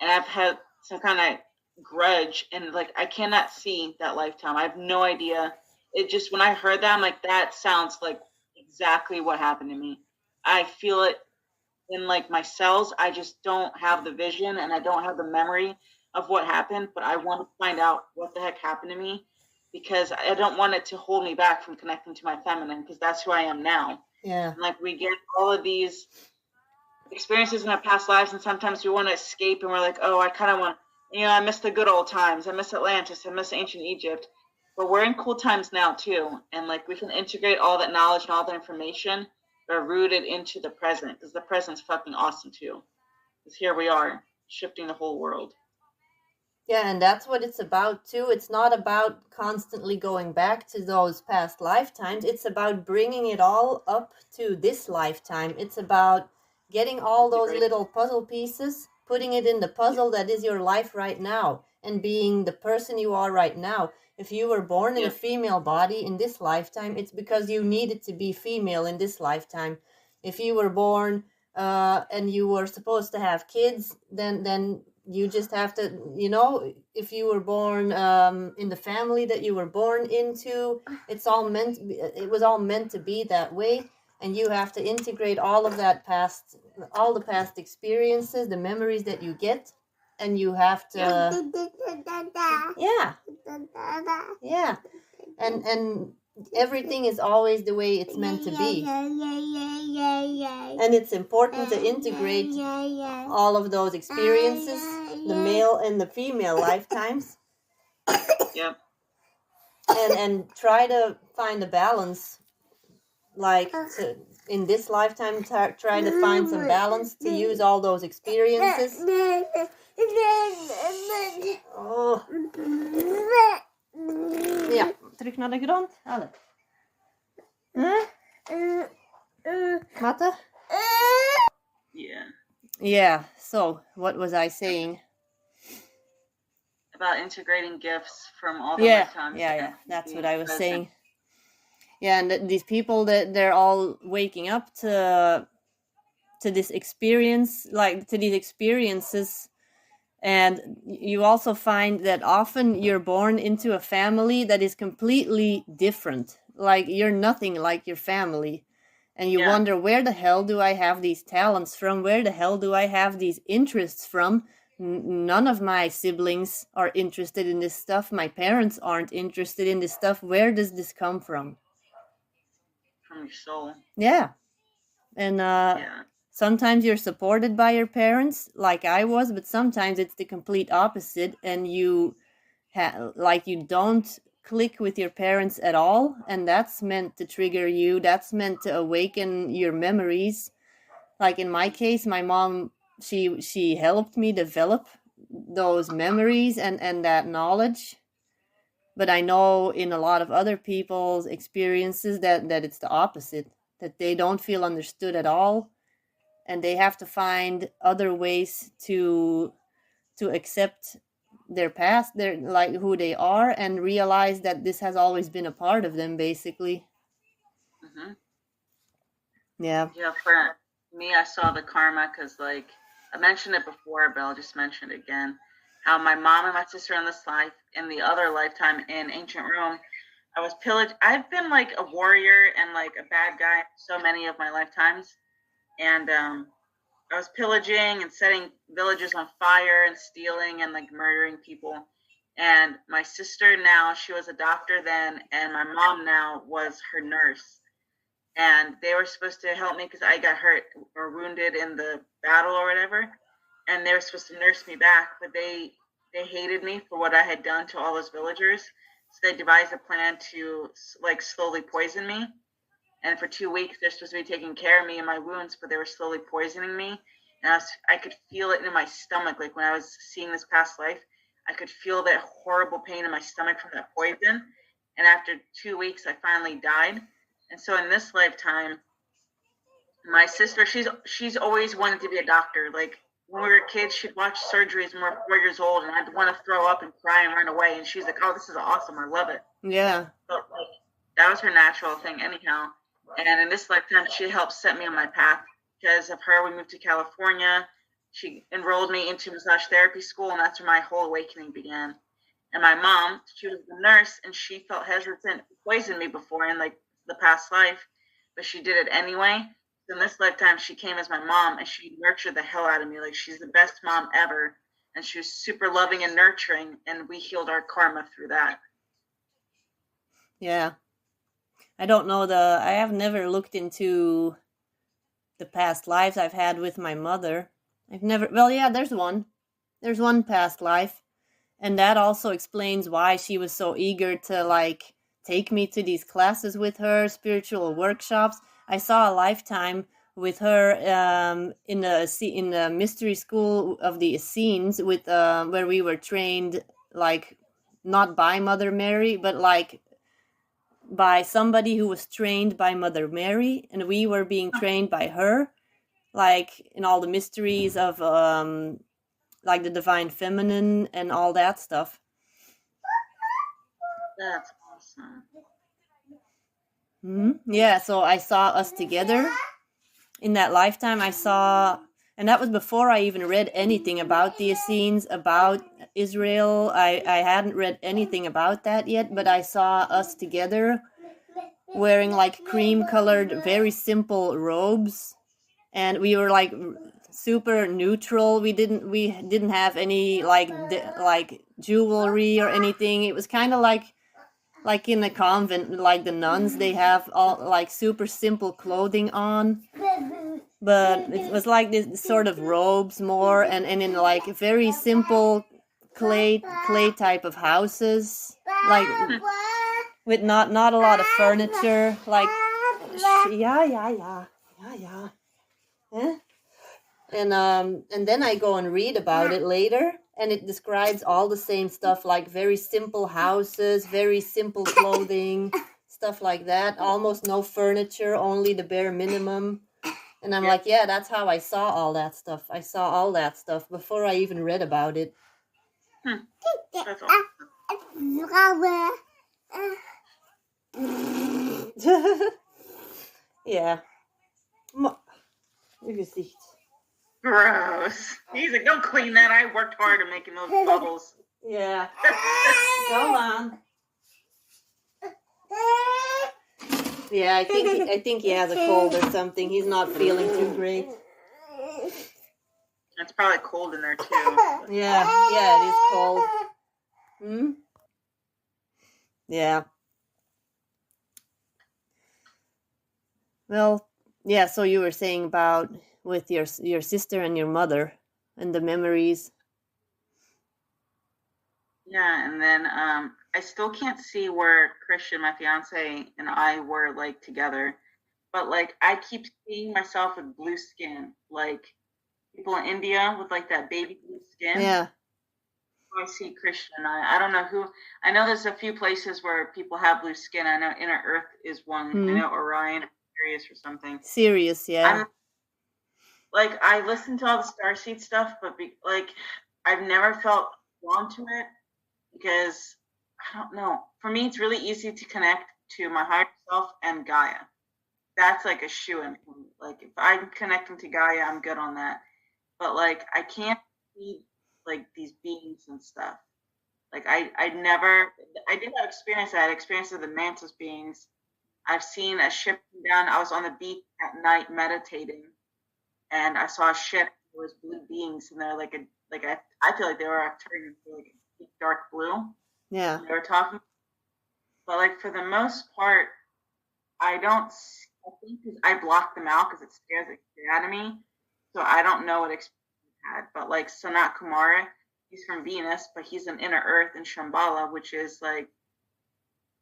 and I've had some kind of grudge, and like I cannot see that lifetime. I have no idea. It just, when I heard that, I'm like, that sounds like exactly what happened to me. I feel it in like my cells. I just don't have the vision and I don't have the memory of what happened, but I want to find out what the heck happened to me, because I don't want it to hold me back from connecting to my feminine, because that's who I am now. Yeah. And like we get all of these experiences in our past lives, and sometimes we want to escape, and we're like, oh, I kind of want, I miss the good old times. I miss Atlantis. I miss ancient Egypt. But we're in cool times now too, and like we can integrate all that knowledge and all that information, but rooted into the present, because the present's fucking awesome too. Because here we are, shifting the whole world. Yeah, and that's what it's about too. It's not about constantly going back to those past lifetimes. It's about bringing it all up to this lifetime. It's about getting all those little puzzle pieces, putting it in the puzzle that is your life right now, and being the person you are right now. If you were born in a female body in this lifetime, it's because you needed to be female in this lifetime. If you were born and you were supposed to have kids, then you just have to, if you were born in the family that you were born into, it was all meant to be that way. And you have to integrate all of that all the past experiences, the memories that you get, and you have to, yeah, and everything is always the way it's meant to be. And it's important to integrate all of those experiences, the male and the female lifetimes. Yep. And try to find a balance, like in this lifetime, try to find some balance to use all those experiences. Oh. Ja, tryck naar de grond. Alle. Matte? Yeah. Yeah, so what was I saying? About integrating gifts from all the lifetimes. Yeah, that's what I was saying. Yeah, and these people, that they're all waking up to this experience, like to these experiences. And you also find that often you're born into a family that is completely different. Like you're nothing like your family. And you wonder, where the hell do I have these talents from? Where the hell do I have these interests from? None of my siblings are interested in this stuff. My parents aren't interested in this stuff. Where does this come from? From your soul. Yeah. And sometimes you're supported by your parents, like I was, but sometimes it's the complete opposite, and you don't click with your parents at all, and that's meant to trigger you. That's meant to awaken your memories. Like in my case, my mom, she helped me develop those memories and that knowledge. But I know in a lot of other people's experiences that it's the opposite, that they don't feel understood at all. And they have to find other ways to accept their past, their like who they are, and realize that this has always been a part of them, basically. Mm-hmm. Yeah. Yeah, for me, I saw the karma because, like, I mentioned it before, but I'll just mention it again. How my mom and my sister in this life, in the other lifetime in ancient Rome, I was pillaged. I've been like a warrior and like a bad guy so many of my lifetimes. And I was pillaging and setting villages on fire and stealing and like murdering people. And my sister now, she was a doctor then, and my mom now was her nurse. And they were supposed to help me because I got hurt or wounded in the battle or whatever. And they were supposed to nurse me back, but they hated me for what I had done to all those villagers. So they devised a plan to like slowly poison me. And for 2 weeks, they're supposed to be taking care of me and my wounds, but they were slowly poisoning me. And I could feel it in my stomach. Like when I was seeing this past life, I could feel that horrible pain in my stomach from that poison. And after 2 weeks, I finally died. And so in this lifetime, my sister, she's always wanted to be a doctor. Like when we were kids, she'd watch surgeries when we were 4 years old, and I'd want to throw up and cry and run away. And she's like, "Oh, this is awesome. I love it." Yeah. But like that was her natural thing, anyhow. And in this lifetime, she helped set me on my path. Because of her, we moved to California. She enrolled me into massage therapy school, and that's where my whole awakening began. And my mom, she was a nurse, and she felt hesitant to poison me before in like the past life, but she did it anyway. In this lifetime, she came as my mom, and she nurtured the hell out of me. Like she's the best mom ever, and she was super loving and nurturing, and we healed our karma through that. Yeah. I don't know I have never looked into the past lives I've had with my mother. There's one. There's one past life. And that also explains why she was so eager to like take me to these classes with her, spiritual workshops. I saw a lifetime with her in the mystery school of the Essenes with where we were trained like not by Mother Mary, but like by somebody who was trained by Mother Mary, and we were being trained by her, like in all the mysteries of like the divine feminine and all that stuff. That's awesome. Mm-hmm. Yeah, so I saw us together in that lifetime. And that was before I even read anything about the Essenes, about Israel. I hadn't read anything about that yet, but I saw us together wearing like cream-colored, very simple robes, and we were like super neutral. We didn't have any like jewelry or anything. It was kind of like in the convent, like the nuns, they have all like super simple clothing on. But it was like this sort of robes more, and in like very simple clay type of houses, like with not a lot of furniture. Like yeah. Eh? And then I go and read about it later, and it describes all the same stuff, like very simple houses, very simple clothing, stuff like that. Almost no furniture, only the bare minimum. And I'm like, yeah, that's how I saw all that stuff. I saw all that stuff before I even read about it. That's awesome. Yeah. Your gezicht. Gross. He's like, don't clean that. I worked hard at making those bubbles. Yeah. Come on. Yeah, I think he has a cold or something. He's not feeling too great. It's probably cold in there too. Yeah, it is cold. Yeah. Well, yeah, so you were saying about with your sister and your mother and the memories. Yeah, and then I still can't see where Christian, my fiance, and I were like together, but like I keep seeing myself with blue skin, like people in India with like that baby blue skin. Yeah. I see Christian. I don't know who. I know there's a few places where people have blue skin. I know Inner Earth is one. I know Orion, Sirius or something. Sirius, yeah. I listen to all the starseed stuff, but I've never felt drawn to it because I don't know. For me, it's really easy to connect to my higher self and Gaia. That's like a shoo-in. Like if I'm connecting to Gaia, I'm good on that. But like I can't see like these beings and stuff. Like I did have experience. I had experience of the mantis beings. I've seen a ship come down. I was on the beach at night meditating, and I saw a ship. There was blue beings, and they're I feel like they were turning like a dark blue. Yeah. They were talking, but like for the most part, I don't. I think because I blocked them out because it scares the shit out of me. So I don't know what experience I had. But like Sanat Kumara, he's from Venus, but he's in Inner Earth in Shambhala, which is like,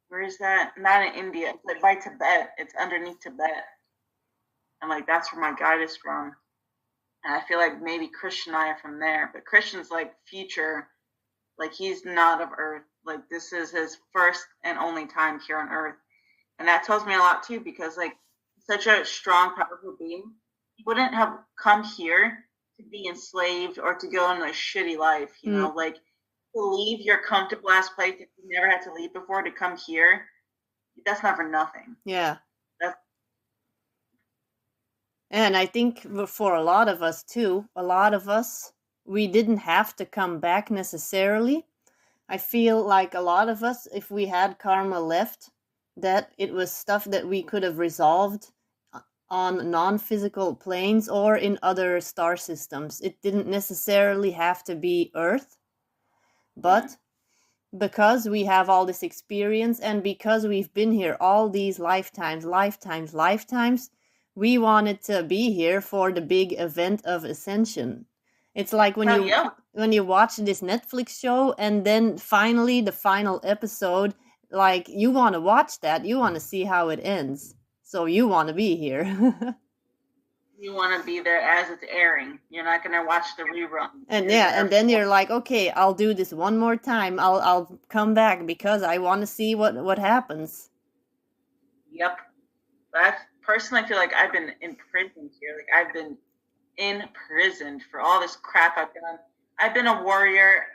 where is that? Not in India. It's like by Tibet. It's underneath Tibet. And like that's where my guide is from. And I feel like maybe Christian and I are from there. But Christian's like future. Like, he's not of Earth. Like, this is his first and only time here on Earth. And that tells me a lot too, because like, such a strong, powerful being, he wouldn't have come here to be enslaved or to go into a shitty life, you know, like, to leave your comfortable ass place that you never had to leave before to come here, that's not for nothing. Yeah. That's... And I think for a lot of us too, we didn't have to come back necessarily. I feel like a lot of us, if we had karma left, that it was stuff that we could have resolved on non-physical planes or in other star systems. It didn't necessarily have to be Earth, but because we have all this experience and because we've been here all these lifetimes, we wanted to be here for the big event of ascension. It's like when you watch this Netflix show and then finally the final episode, like, you want to watch that, you want to see how it ends, so you want to be here. You want to be there as it's airing. You're not going to watch the rerun. And and then you're like, okay, I'll do this one more time. I'll come back because I want to see what happens. Yep. But personally, I feel like I've been imprisoned here. Like, I've been imprisoned for all this crap I've done. I've been a warrior.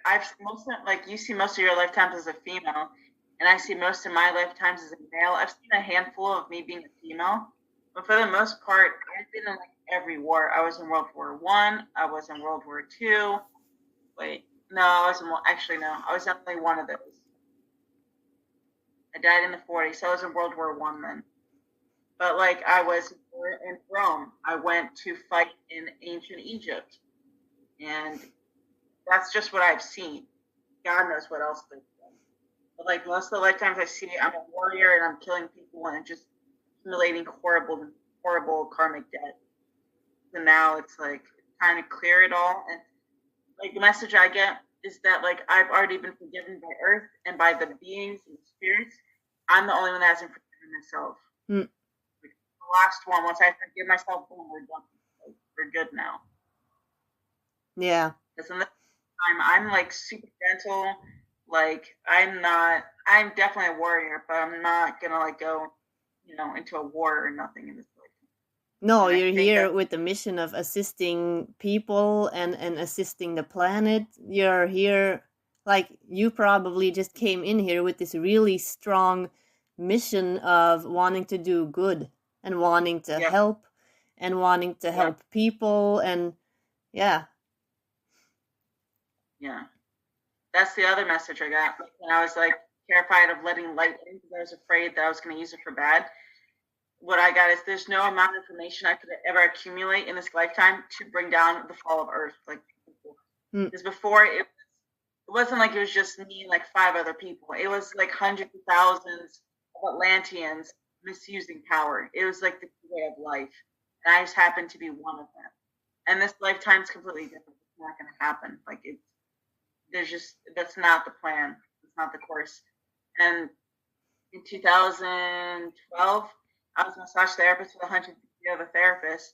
You see most of your lifetimes as a female, and I see most of my lifetimes as a male. I've seen a handful of me being a female, but for the most part, I've been in like every war. I was in World War I. I was in World War II. Wait, no, I was definitely one of those. I died in the 40s, so I was in World War I then. But like, I was in Rome. I went to fight in ancient Egypt, and that's just what I've seen. God knows what else they've done. But like, most of the lifetimes I see, I'm a warrior and I'm killing people and just accumulating horrible karmic debt. And now it's like trying to clear it all. And like, the message I get is that like, I've already been forgiven by Earth and by the beings and the spirits. I'm the only one that hasn't forgiven myself. Like, the last one, once I forgive myself, boom, we're done. Like, we're good now. Yeah. Because in this time, I'm like super gentle. Like, I'm definitely a warrior, but I'm not gonna like go, into a war or nothing in this life. No, you're here with the mission of assisting people and assisting the planet. You're here, like, you probably just came in here with this really strong mission of wanting to do good and wanting to help and wanting to help people, and yeah. That's the other message I got when I was like terrified of letting light in because I was afraid that I was going to use it for bad. What I got is there's no amount of information I could ever accumulate in this lifetime to bring down the fall of Earth. Like, because before it wasn't like it was just me and like 5 other people. It was like hundreds of thousands of Atlanteans misusing power. It was like the way of life, and I just happened to be one of them. And this lifetime's completely different. It's not going to happen. Like, that's not the plan. It's not the course. And in 2012, I was a massage therapist with 150 other therapists,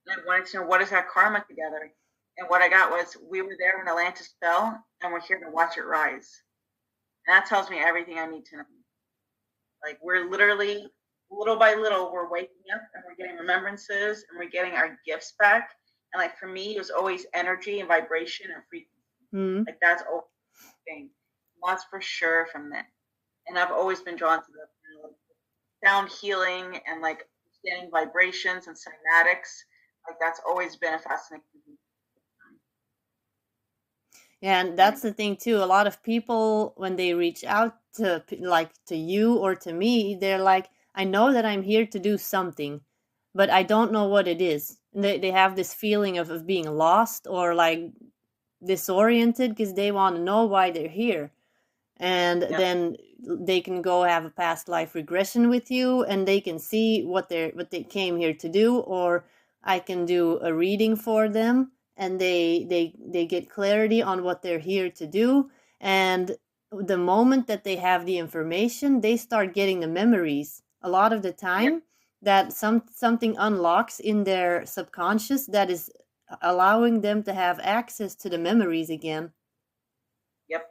and I wanted to know, what is our karma together? And what I got was, we were there when Atlantis fell, and we're here to watch it rise. And that tells me everything I need to know. Like, we're literally, little by little, we're waking up, and we're getting remembrances, and we're getting our gifts back. And like, for me, it was always energy and vibration and frequency. Like, that's always the thing. And that's for sure from that. And I've always been drawn to the sound healing and like understanding vibrations and cymatics. Like, that's always been a fascinating thing. Yeah, and that's the thing too. A lot of people, when they reach out to you or to me, they're like, I know that I'm here to do something, but I don't know what it is. And they have this feeling of being lost or like disoriented because they want to know why they're here. And then they can go have a past life regression with you, and they can see what they came here to do, or I can do a reading for them, and they get clarity on what they're here to do. And the moment that they have the information, they start getting the memories. A lot of the time, that something unlocks in their subconscious that is allowing them to have access to the memories again. Yep.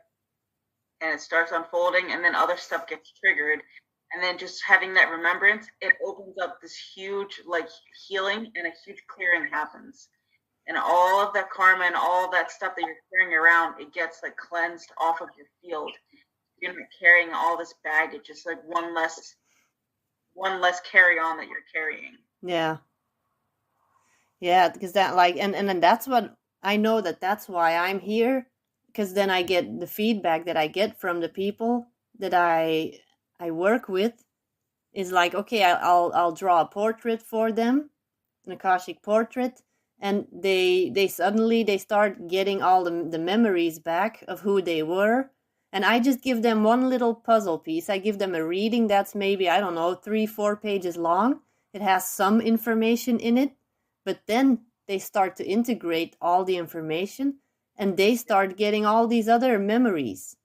and it starts unfolding, and then other stuff gets triggered. And then just having that remembrance, it opens up this huge like healing, and a huge clearing happens. And all of that karma and all of that stuff that you're carrying around, it gets like cleansed off of your field. You're not carrying all this baggage. Just like one less carry on that you're carrying. Yeah. Yeah, because that like and then that's what I know, that's why I'm here, because then I get the feedback that I get from the people that I work with is like, okay, I'll draw a portrait for them, an Akashic portrait, and they suddenly they start getting all the memories back of who they were. And I just give them one little puzzle piece. I give them a reading that's maybe, I don't know, 3-4 pages long. It has some information in it, but then they start to integrate all the information, and they start getting all these other memories.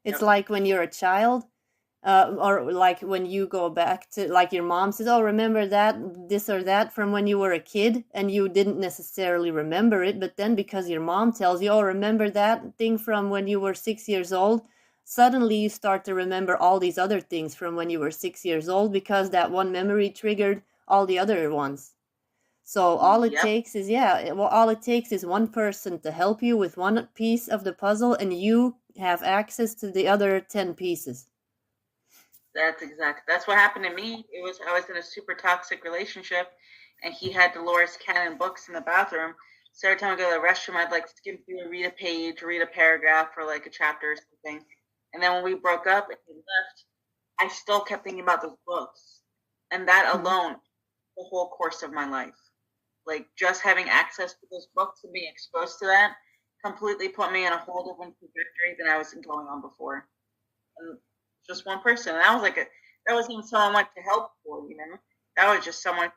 It's like when you're a child, or like when you go back to, like your mom says, oh, remember that, this or that from when you were a kid, and you didn't necessarily remember it, but then because your mom tells you, oh, remember that thing from when you were 6 years old, suddenly you start to remember all these other things from when you were 6 years old, because that one memory triggered all the other ones. So all it takes is, all it takes is one person to help you with one piece of the puzzle, and you have access to the other 10 pieces. That's what happened to me. I was in a super toxic relationship, and he had Dolores Cannon books in the bathroom. So every time I go to the restroom, I'd like skim through, read a page, read a paragraph, or like a chapter or something. And then when we broke up and he left, I still kept thinking about those books. And that alone, the whole course of my life, like just having access to those books and being exposed to that, completely put me in a whole different trajectory than I was going on before. And just one person, and that wasn't even someone I went to help for, that was just someone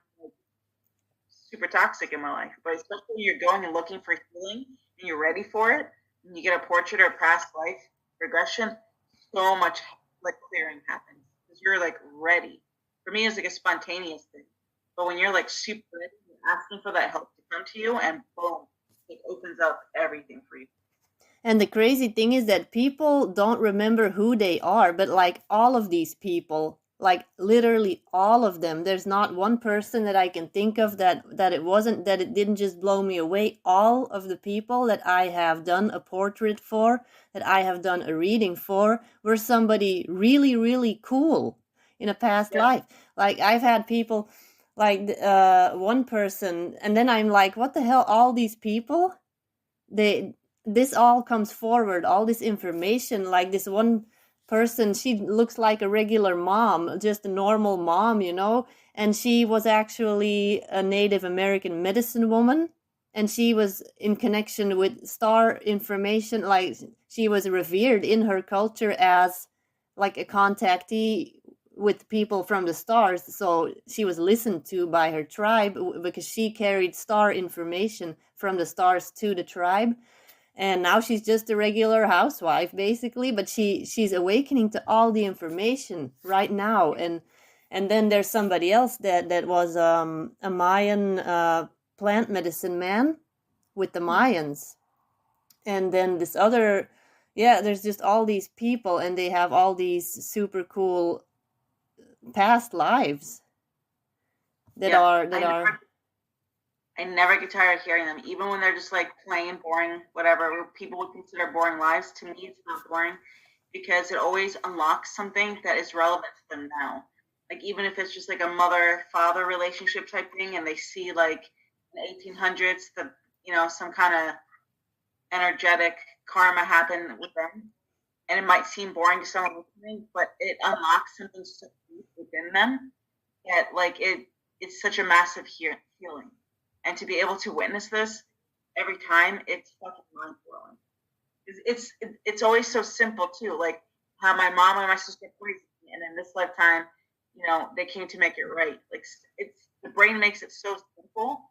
super toxic in my life. But especially when you're going and looking for healing and you're ready for it, and you get a portrait or a past life regression, so much like clearing happens because you're like ready. For me, it's like a spontaneous thing, but when you're like super ready, you're asking for that help to come to you, and boom, it opens up everything for you. And the crazy thing is that people don't remember who they are, but like all of these people, like literally all of them, there's not one person that I can think of that it didn't just blow me away. All of the people that I have done a portrait for, that I have done a reading for, were somebody really, really cool in a past life. Like I've had people, like one person, and then I'm like, what the hell, all these people, this all comes forward, all this information. Like this one person, she looks like a regular mom, just a normal mom, and she was actually a Native American medicine woman, and she was in connection with star information. Like she was revered in her culture as like a contactee with people from the stars. So she was listened to by her tribe because she carried star information from the stars to the tribe. And now she's just a regular housewife, basically, but she's awakening to all the information right now. And then there's somebody else that was a Mayan plant medicine man with the Mayans. And then this other, there's just all these people, and they have all these super cool past lives that are. I never get tired of hearing them, even when they're just like plain boring, whatever people would consider boring lives. To me, it's not boring because it always unlocks something that is relevant to them now. Like even if it's just like a mother-father relationship type thing, and they see like in the 1800s that some kind of energetic karma happen with them, and it might seem boring to someone listening, but it unlocks something so deep within them that like it's such a massive healing. And to be able to witness this every time, it's fucking mind-blowing. It's always so simple too, like how my mom and my sister raised me, and in this lifetime, they came to make it right. Like the brain makes it so simple,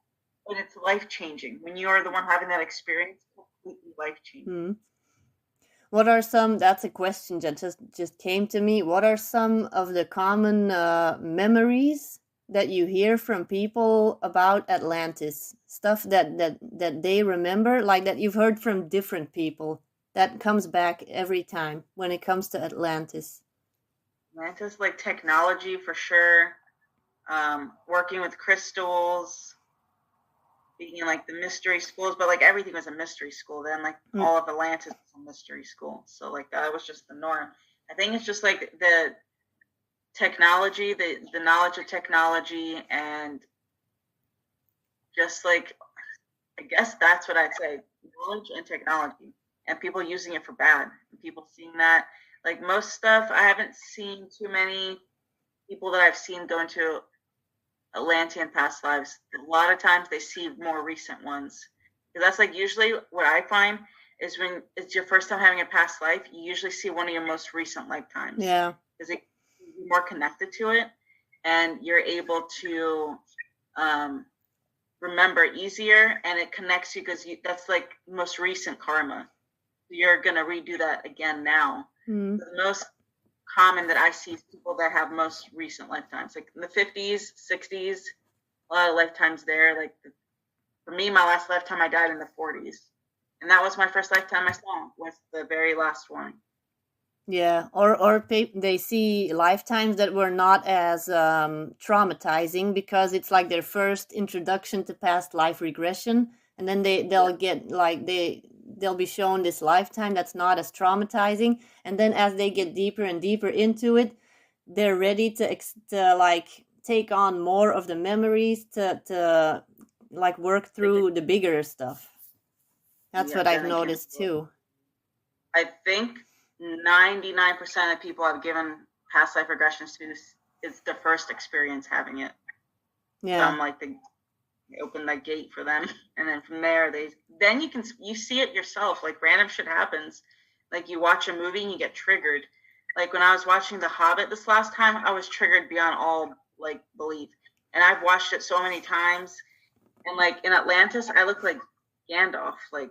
but it's life-changing when you are the one having that experience. Completely life-changing. What are some? That's a question that just came to me. What are some of the common memories that you hear from people about Atlantis, stuff that they remember, like that you've heard from different people? that comes back every time when it comes to Atlantis? Atlantis, like technology for sure. Working with crystals, being like the mystery schools, but like everything was a mystery school then. Like all of Atlantis was a mystery school, so like that was just the norm. I think it's just like the technology, the knowledge of technology, and just like, I guess that's what I'd say, knowledge and technology, and people using it for bad, and people seeing that. Like most stuff, I haven't seen too many people that I've seen go into Atlantean past lives. A lot of times they see more recent ones. Because that's like usually what I find is when it's your first time having a past life, you usually see one of your most recent lifetimes. Yeah. Because you're more connected to it, and you're able to remember easier, and it connects you because that's like most recent karma. You're going to redo that again now. The most common that I see is people that have most recent lifetimes, like in the 50s, 60s, a lot of lifetimes there. Like for me, my last lifetime, I died in the 40s. And that was my first lifetime I saw, was the very last one. Yeah, or they see lifetimes that were not as traumatizing because it's like their first introduction to past life regression, and then they'll get like they'll be shown this lifetime that's not as traumatizing, and then as they get deeper and deeper into it, they're ready to like take on more of the memories to like work through the bigger stuff. That's what I've noticed too. I think 99% of people I've given past life regressions to is the first experience having it. Yeah. So I'm like, they open that gate for them, and then from there then you see it yourself. Like random shit happens. Like you watch a movie and you get triggered. Like when I was watching The Hobbit this last time, I was triggered beyond all like belief. And I've watched it so many times. And like in Atlantis, I look like Gandalf, like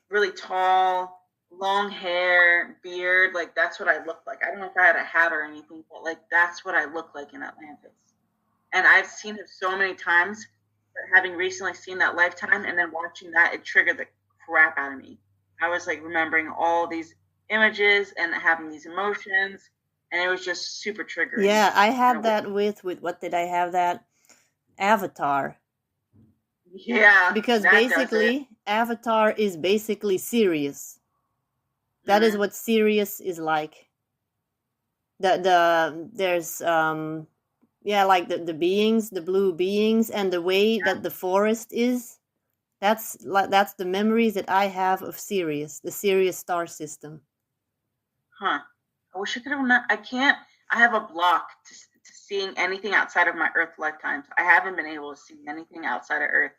really tall, long hair, beard. Like that's what I look like. I don't know if I had a hat or anything, but like that's what I look like in Atlantis. And I've seen it so many times, but having recently seen that lifetime and then watching that, it triggered the crap out of me. I was like remembering all these images and having these emotions, and it was just super triggering. Yeah, I had that with what did I have that? Avatar. Yeah. Because basically Avatar is basically Sirius. That is what Sirius is like. There's like the beings, the blue beings, and the way that the forest is. That's the memories that I have of Sirius, the Sirius star system. Huh. I wish I could have remembered. I can't. I have a block to seeing anything outside of my Earth lifetimes. I haven't been able to see anything outside of Earth.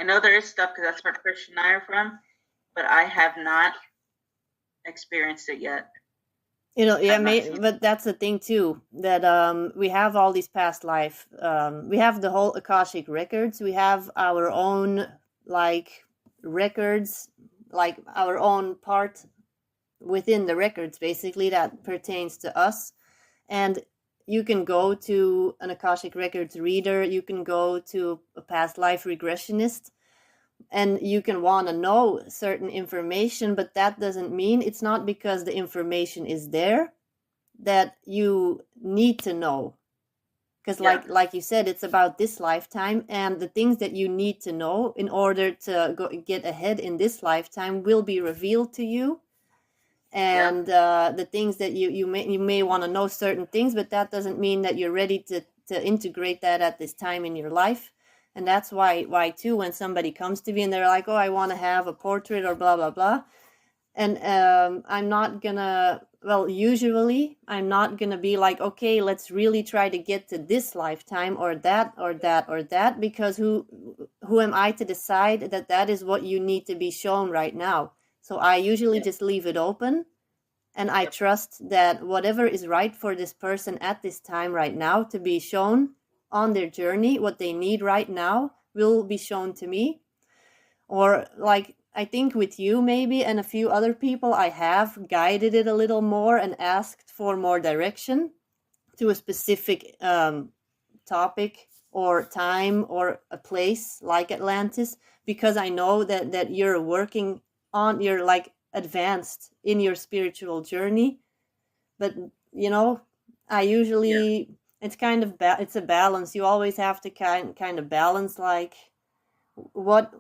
I know there is stuff because that's where Christian and I are from, but I have not experienced it yet. But that's the thing too, that we have all these past life. We have the whole Akashic records. We have our own like records, like our own part within the records, basically, that pertains to us. And you can go to an Akashic records reader. You can go to a past life regressionist, and you can want to know certain information, but that doesn't mean, it's not because the information is there that you need to know. Because like you said, it's about this lifetime, and the things that you need to know in order to get ahead in this lifetime will be revealed to you. And the things that you may want to know certain things, but that doesn't mean that you're ready to integrate that at this time in your life. And that's why too, when somebody comes to me and they're like, oh, I want to have a portrait or blah, blah, blah. And I'm not gonna, usually I'm not gonna be like, okay, let's really try to get to this lifetime or that or that or that, because who am I to decide that is what you need to be shown right now? So I usually just leave it open, and I trust that whatever is right for this person at this time right now to be shown on their journey, what they need right now will be shown to me. Or like, I think with you maybe and a few other people, I have guided it a little more and asked for more direction to a specific topic or time or a place like Atlantis, because I know that you're working on, you're like advanced in your spiritual journey. But I usually it's kind of it's a balance. You always have to kind of balance, like what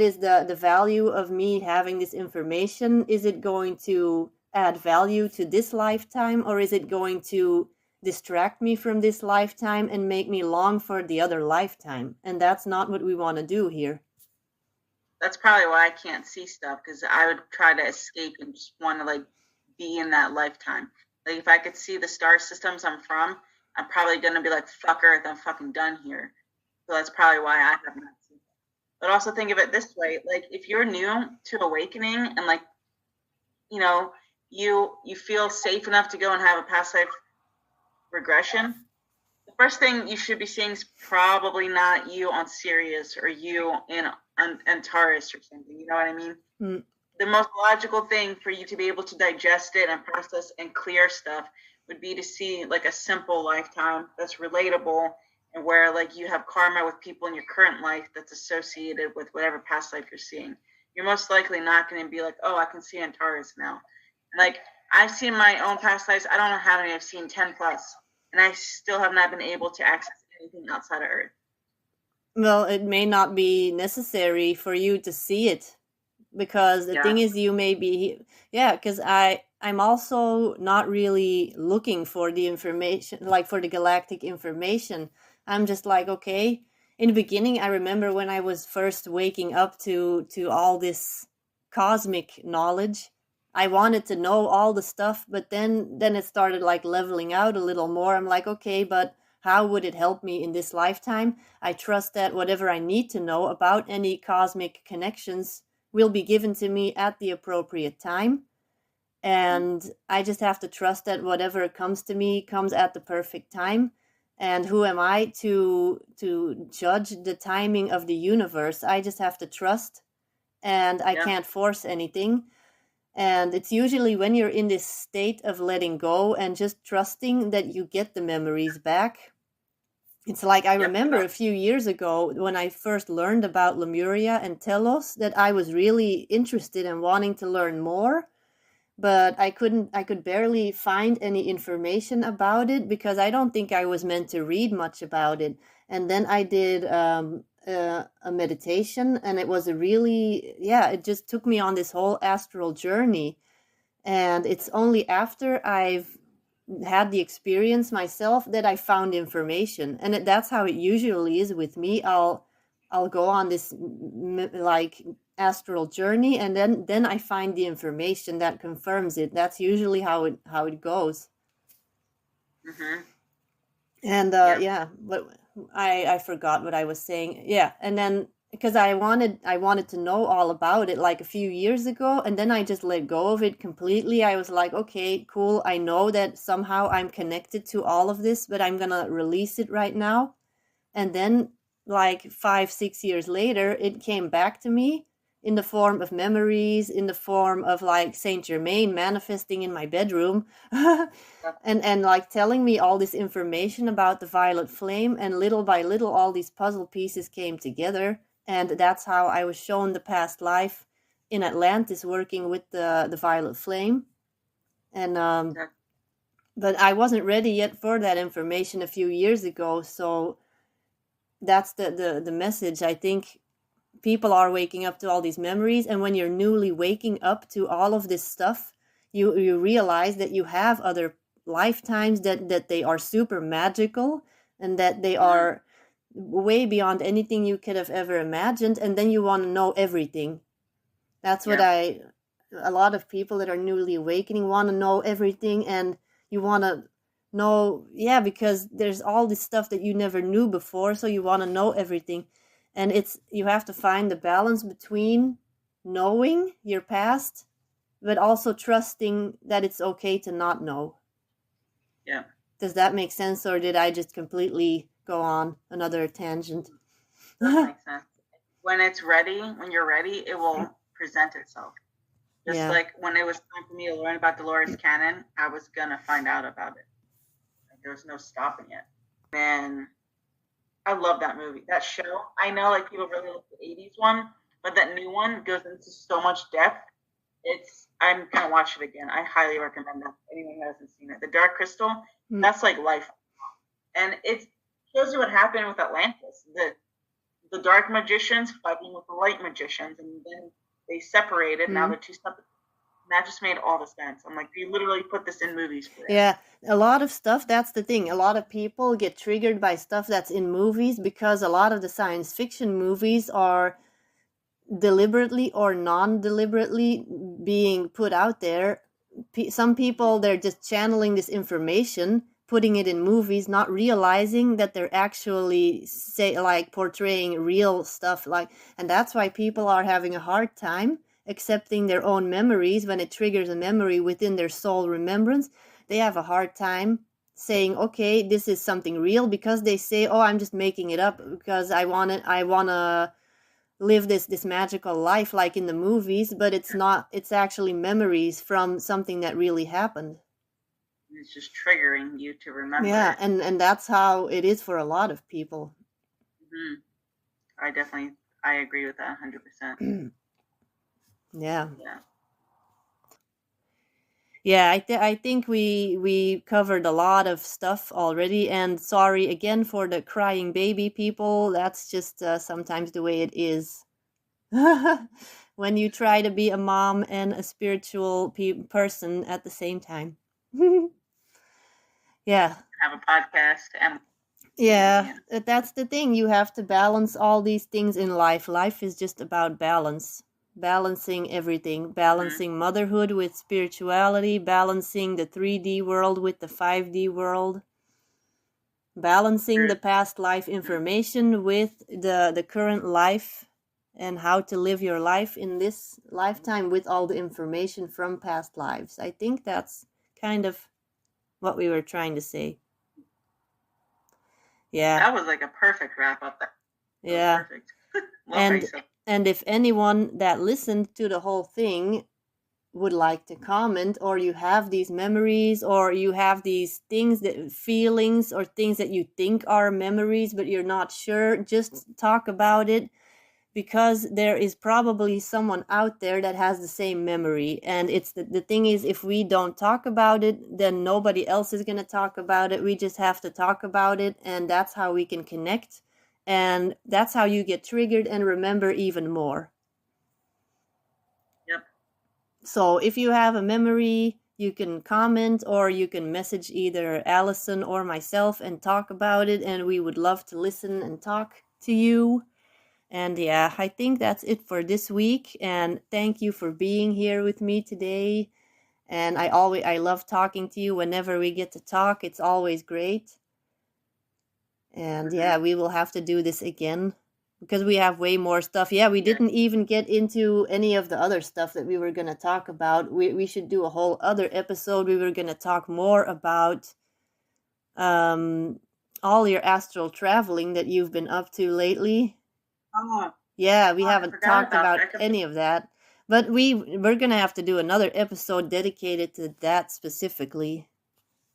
is the value of me having this information? Is it going to add value to this lifetime, or is it going to distract me from this lifetime and make me long for the other lifetime? And that's not what we want to do here. That's probably why I can't see stuff, because I would try to escape and just want to like be in that lifetime. Like if I could see the star systems I'm from, I'm probably gonna be like, fuck Earth, I'm fucking done here. So that's probably why I have not seen it. But also think of it this way, like if you're new to awakening and like, you feel safe enough to go and have a past life regression, the first thing you should be seeing is probably not you on Sirius or you in Antares or something. You know what I mean? Mm. The most logical thing for you to be able to digest it and process and clear stuff would be to see like a simple lifetime that's relatable, and where like you have karma with people in your current life that's associated with whatever past life you're seeing. You're most likely not going to be like, oh, I can see Antares now. Like I've seen my own past lives. I don't know how many. I've seen 10 plus, and I still have not been able to access anything outside of Earth. Well, it may not be necessary for you to see it, because the thing is, you may be, because I'm also not really looking for the information, like for the galactic information. I'm just like, okay. In the beginning, I remember when I was first waking up to all this cosmic knowledge, I wanted to know all the stuff, but then it started like leveling out a little more. I'm like, okay, but how would it help me in this lifetime? I trust that whatever I need to know about any cosmic connections will be given to me at the appropriate time. And I just have to trust that whatever comes to me comes at the perfect time. And who am I to judge the timing of the universe? I just have to trust, and I can't force anything. And it's usually when you're in this state of letting go and just trusting that you get the memories back. It's like I remember a few years ago when I first learned about Lemuria and Telos, that I was really interested in wanting to learn more, but I could barely find any information about it, because I don't think I was meant to read much about it. And then I did a meditation, and it was a really, it just took me on this whole astral journey. And it's only after I've had the experience myself that I found information. And that's how it usually is with me. I'll go on this like astral journey, and then I find the information that confirms it. That's usually how it goes. Mm-hmm. And but I forgot what I was saying. And then because I wanted to know all about it like a few years ago, and then I just let go of it completely. I was like, okay, cool. I know that somehow I'm connected to all of this, but I'm gonna release it right now. And then like 5-6 years later, it came back to me in the form of memories, in the form of like Saint Germain manifesting in my bedroom and like telling me all this information about the violet flame. And little by little, all these puzzle pieces came together. And that's how I was shown the past life in Atlantis, working with the violet flame. And but I wasn't ready yet for that information a few years ago. So that's the message. I think people are waking up to all these memories, and when you're newly waking up to all of this stuff, you realize that you have other lifetimes, that they are super magical, and that they are way beyond anything you could have ever imagined. And then you want to know everything. That's what a lot of people that are newly awakening want to know everything. And you want to know, because there's all this stuff that you never knew before, so you want to know everything. And you have to find the balance between knowing your past, but also trusting that it's okay to not know. Yeah. Does that make sense, or did I just completely go on another tangent? That makes sense. When you're ready, it will present itself. Just like when it was time for me to learn about Dolores Cannon, I was gonna find out about it. There was no stopping it. And I love that movie, that show. I know like people really like the 80s one, but that new one goes into so much depth I'm going to watch it again. I highly recommend that. Anyone who hasn't seen it. The Dark Crystal, that's like life. And it shows you what happened with Atlantis. The dark magicians fighting with the light magicians, and then they separated. Now they're two separate. And that just made all the sense. I'm like, you literally put this in movies for it. Yeah, a lot of stuff, that's the thing. A lot of people get triggered by stuff that's in movies because a lot of the science fiction movies are deliberately or non-deliberately being put out there. Some people, they're just channeling this information, putting it in movies, not realizing that they're actually portraying real stuff, and that's why people are having a hard time accepting their own memories. When it triggers a memory within their soul remembrance, they have a hard time saying, okay, this is something real, because they say, oh, I'm just making it up because I want to live this magical life like in the movies, but it's not. It's actually memories from something that really happened. It's just triggering you to remember. Yeah, and that's how it is for a lot of people. I agree with that 100%. Yeah, I think we covered a lot of stuff already, and sorry again for the crying baby people. That's just sometimes the way it is when you try to be a mom and a spiritual person at the same time. Yeah. Have a podcast and yeah, that's the thing. You have to balance all these things in life. Life is just about balance. Balancing everything, balancing motherhood with spirituality, balancing the 3D world with the 5D world, balancing the past life information with the current life, and how to live your life in this lifetime with all the information from past lives. I think that's kind of what we were trying to say. Yeah. That was like a perfect wrap up. Yeah. Perfect. And if anyone that listened to the whole thing would like to comment, or you have these memories, or you have these feelings or things that you think are memories but you're not sure, just talk about it, because there is probably someone out there that has the same memory. And it's the thing is, if we don't talk about it, then nobody else is going to talk about it. We just have to talk about it, and that's how we can connect. And that's how you get triggered and remember even more. Yep. So if you have a memory, you can comment, or you can message either Allison or myself and talk about it. And we would love to listen and talk to you. And yeah, I think that's it for this week. And thank you for being here with me today. And I love talking to you whenever we get to talk. It's always great. And yeah, we will have to do this again because we have way more stuff. Yeah, we didn't even get into any of the other stuff that we were going to talk about. We should do a whole other episode. We were going to talk more about all your astral traveling that you've been up to lately. Yeah, we haven't talked about any of that. But we're going to have to do another episode dedicated to that specifically,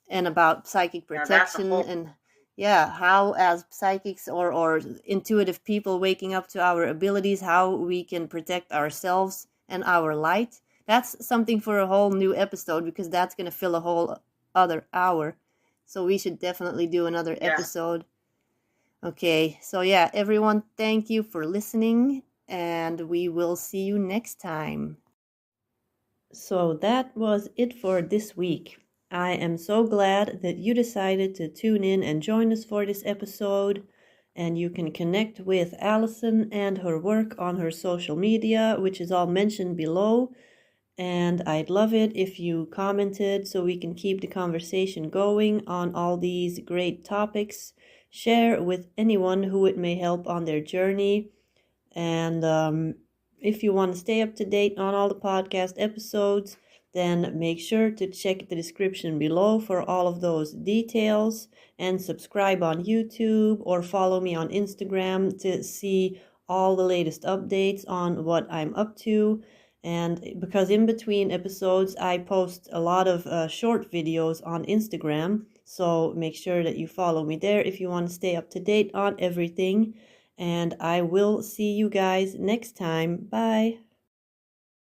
and about psychic protection and how as psychics or intuitive people waking up to our abilities, how we can protect ourselves and our light. That's something for a whole new episode, because that's going to fill a whole other hour. So we should definitely do another episode. Okay, so yeah, everyone, thank you for listening, and we will see you next time. So that was it for this week. I am so glad that you decided to tune in and join us for this episode. And you can connect with Allison and her work on her social media, which is all mentioned below. And I'd love it if you commented so we can keep the conversation going on all these great topics. Share with anyone who it may help on their journey. And if you want to stay up to date on all the podcast episodes, then make sure to check the description below for all of those details, and subscribe on YouTube or follow me on Instagram to see all the latest updates on what I'm up to. And because in between episodes, I post a lot of short videos on Instagram, so make sure that you follow me there if you want to stay up to date on everything. And I will see you guys next time. Bye.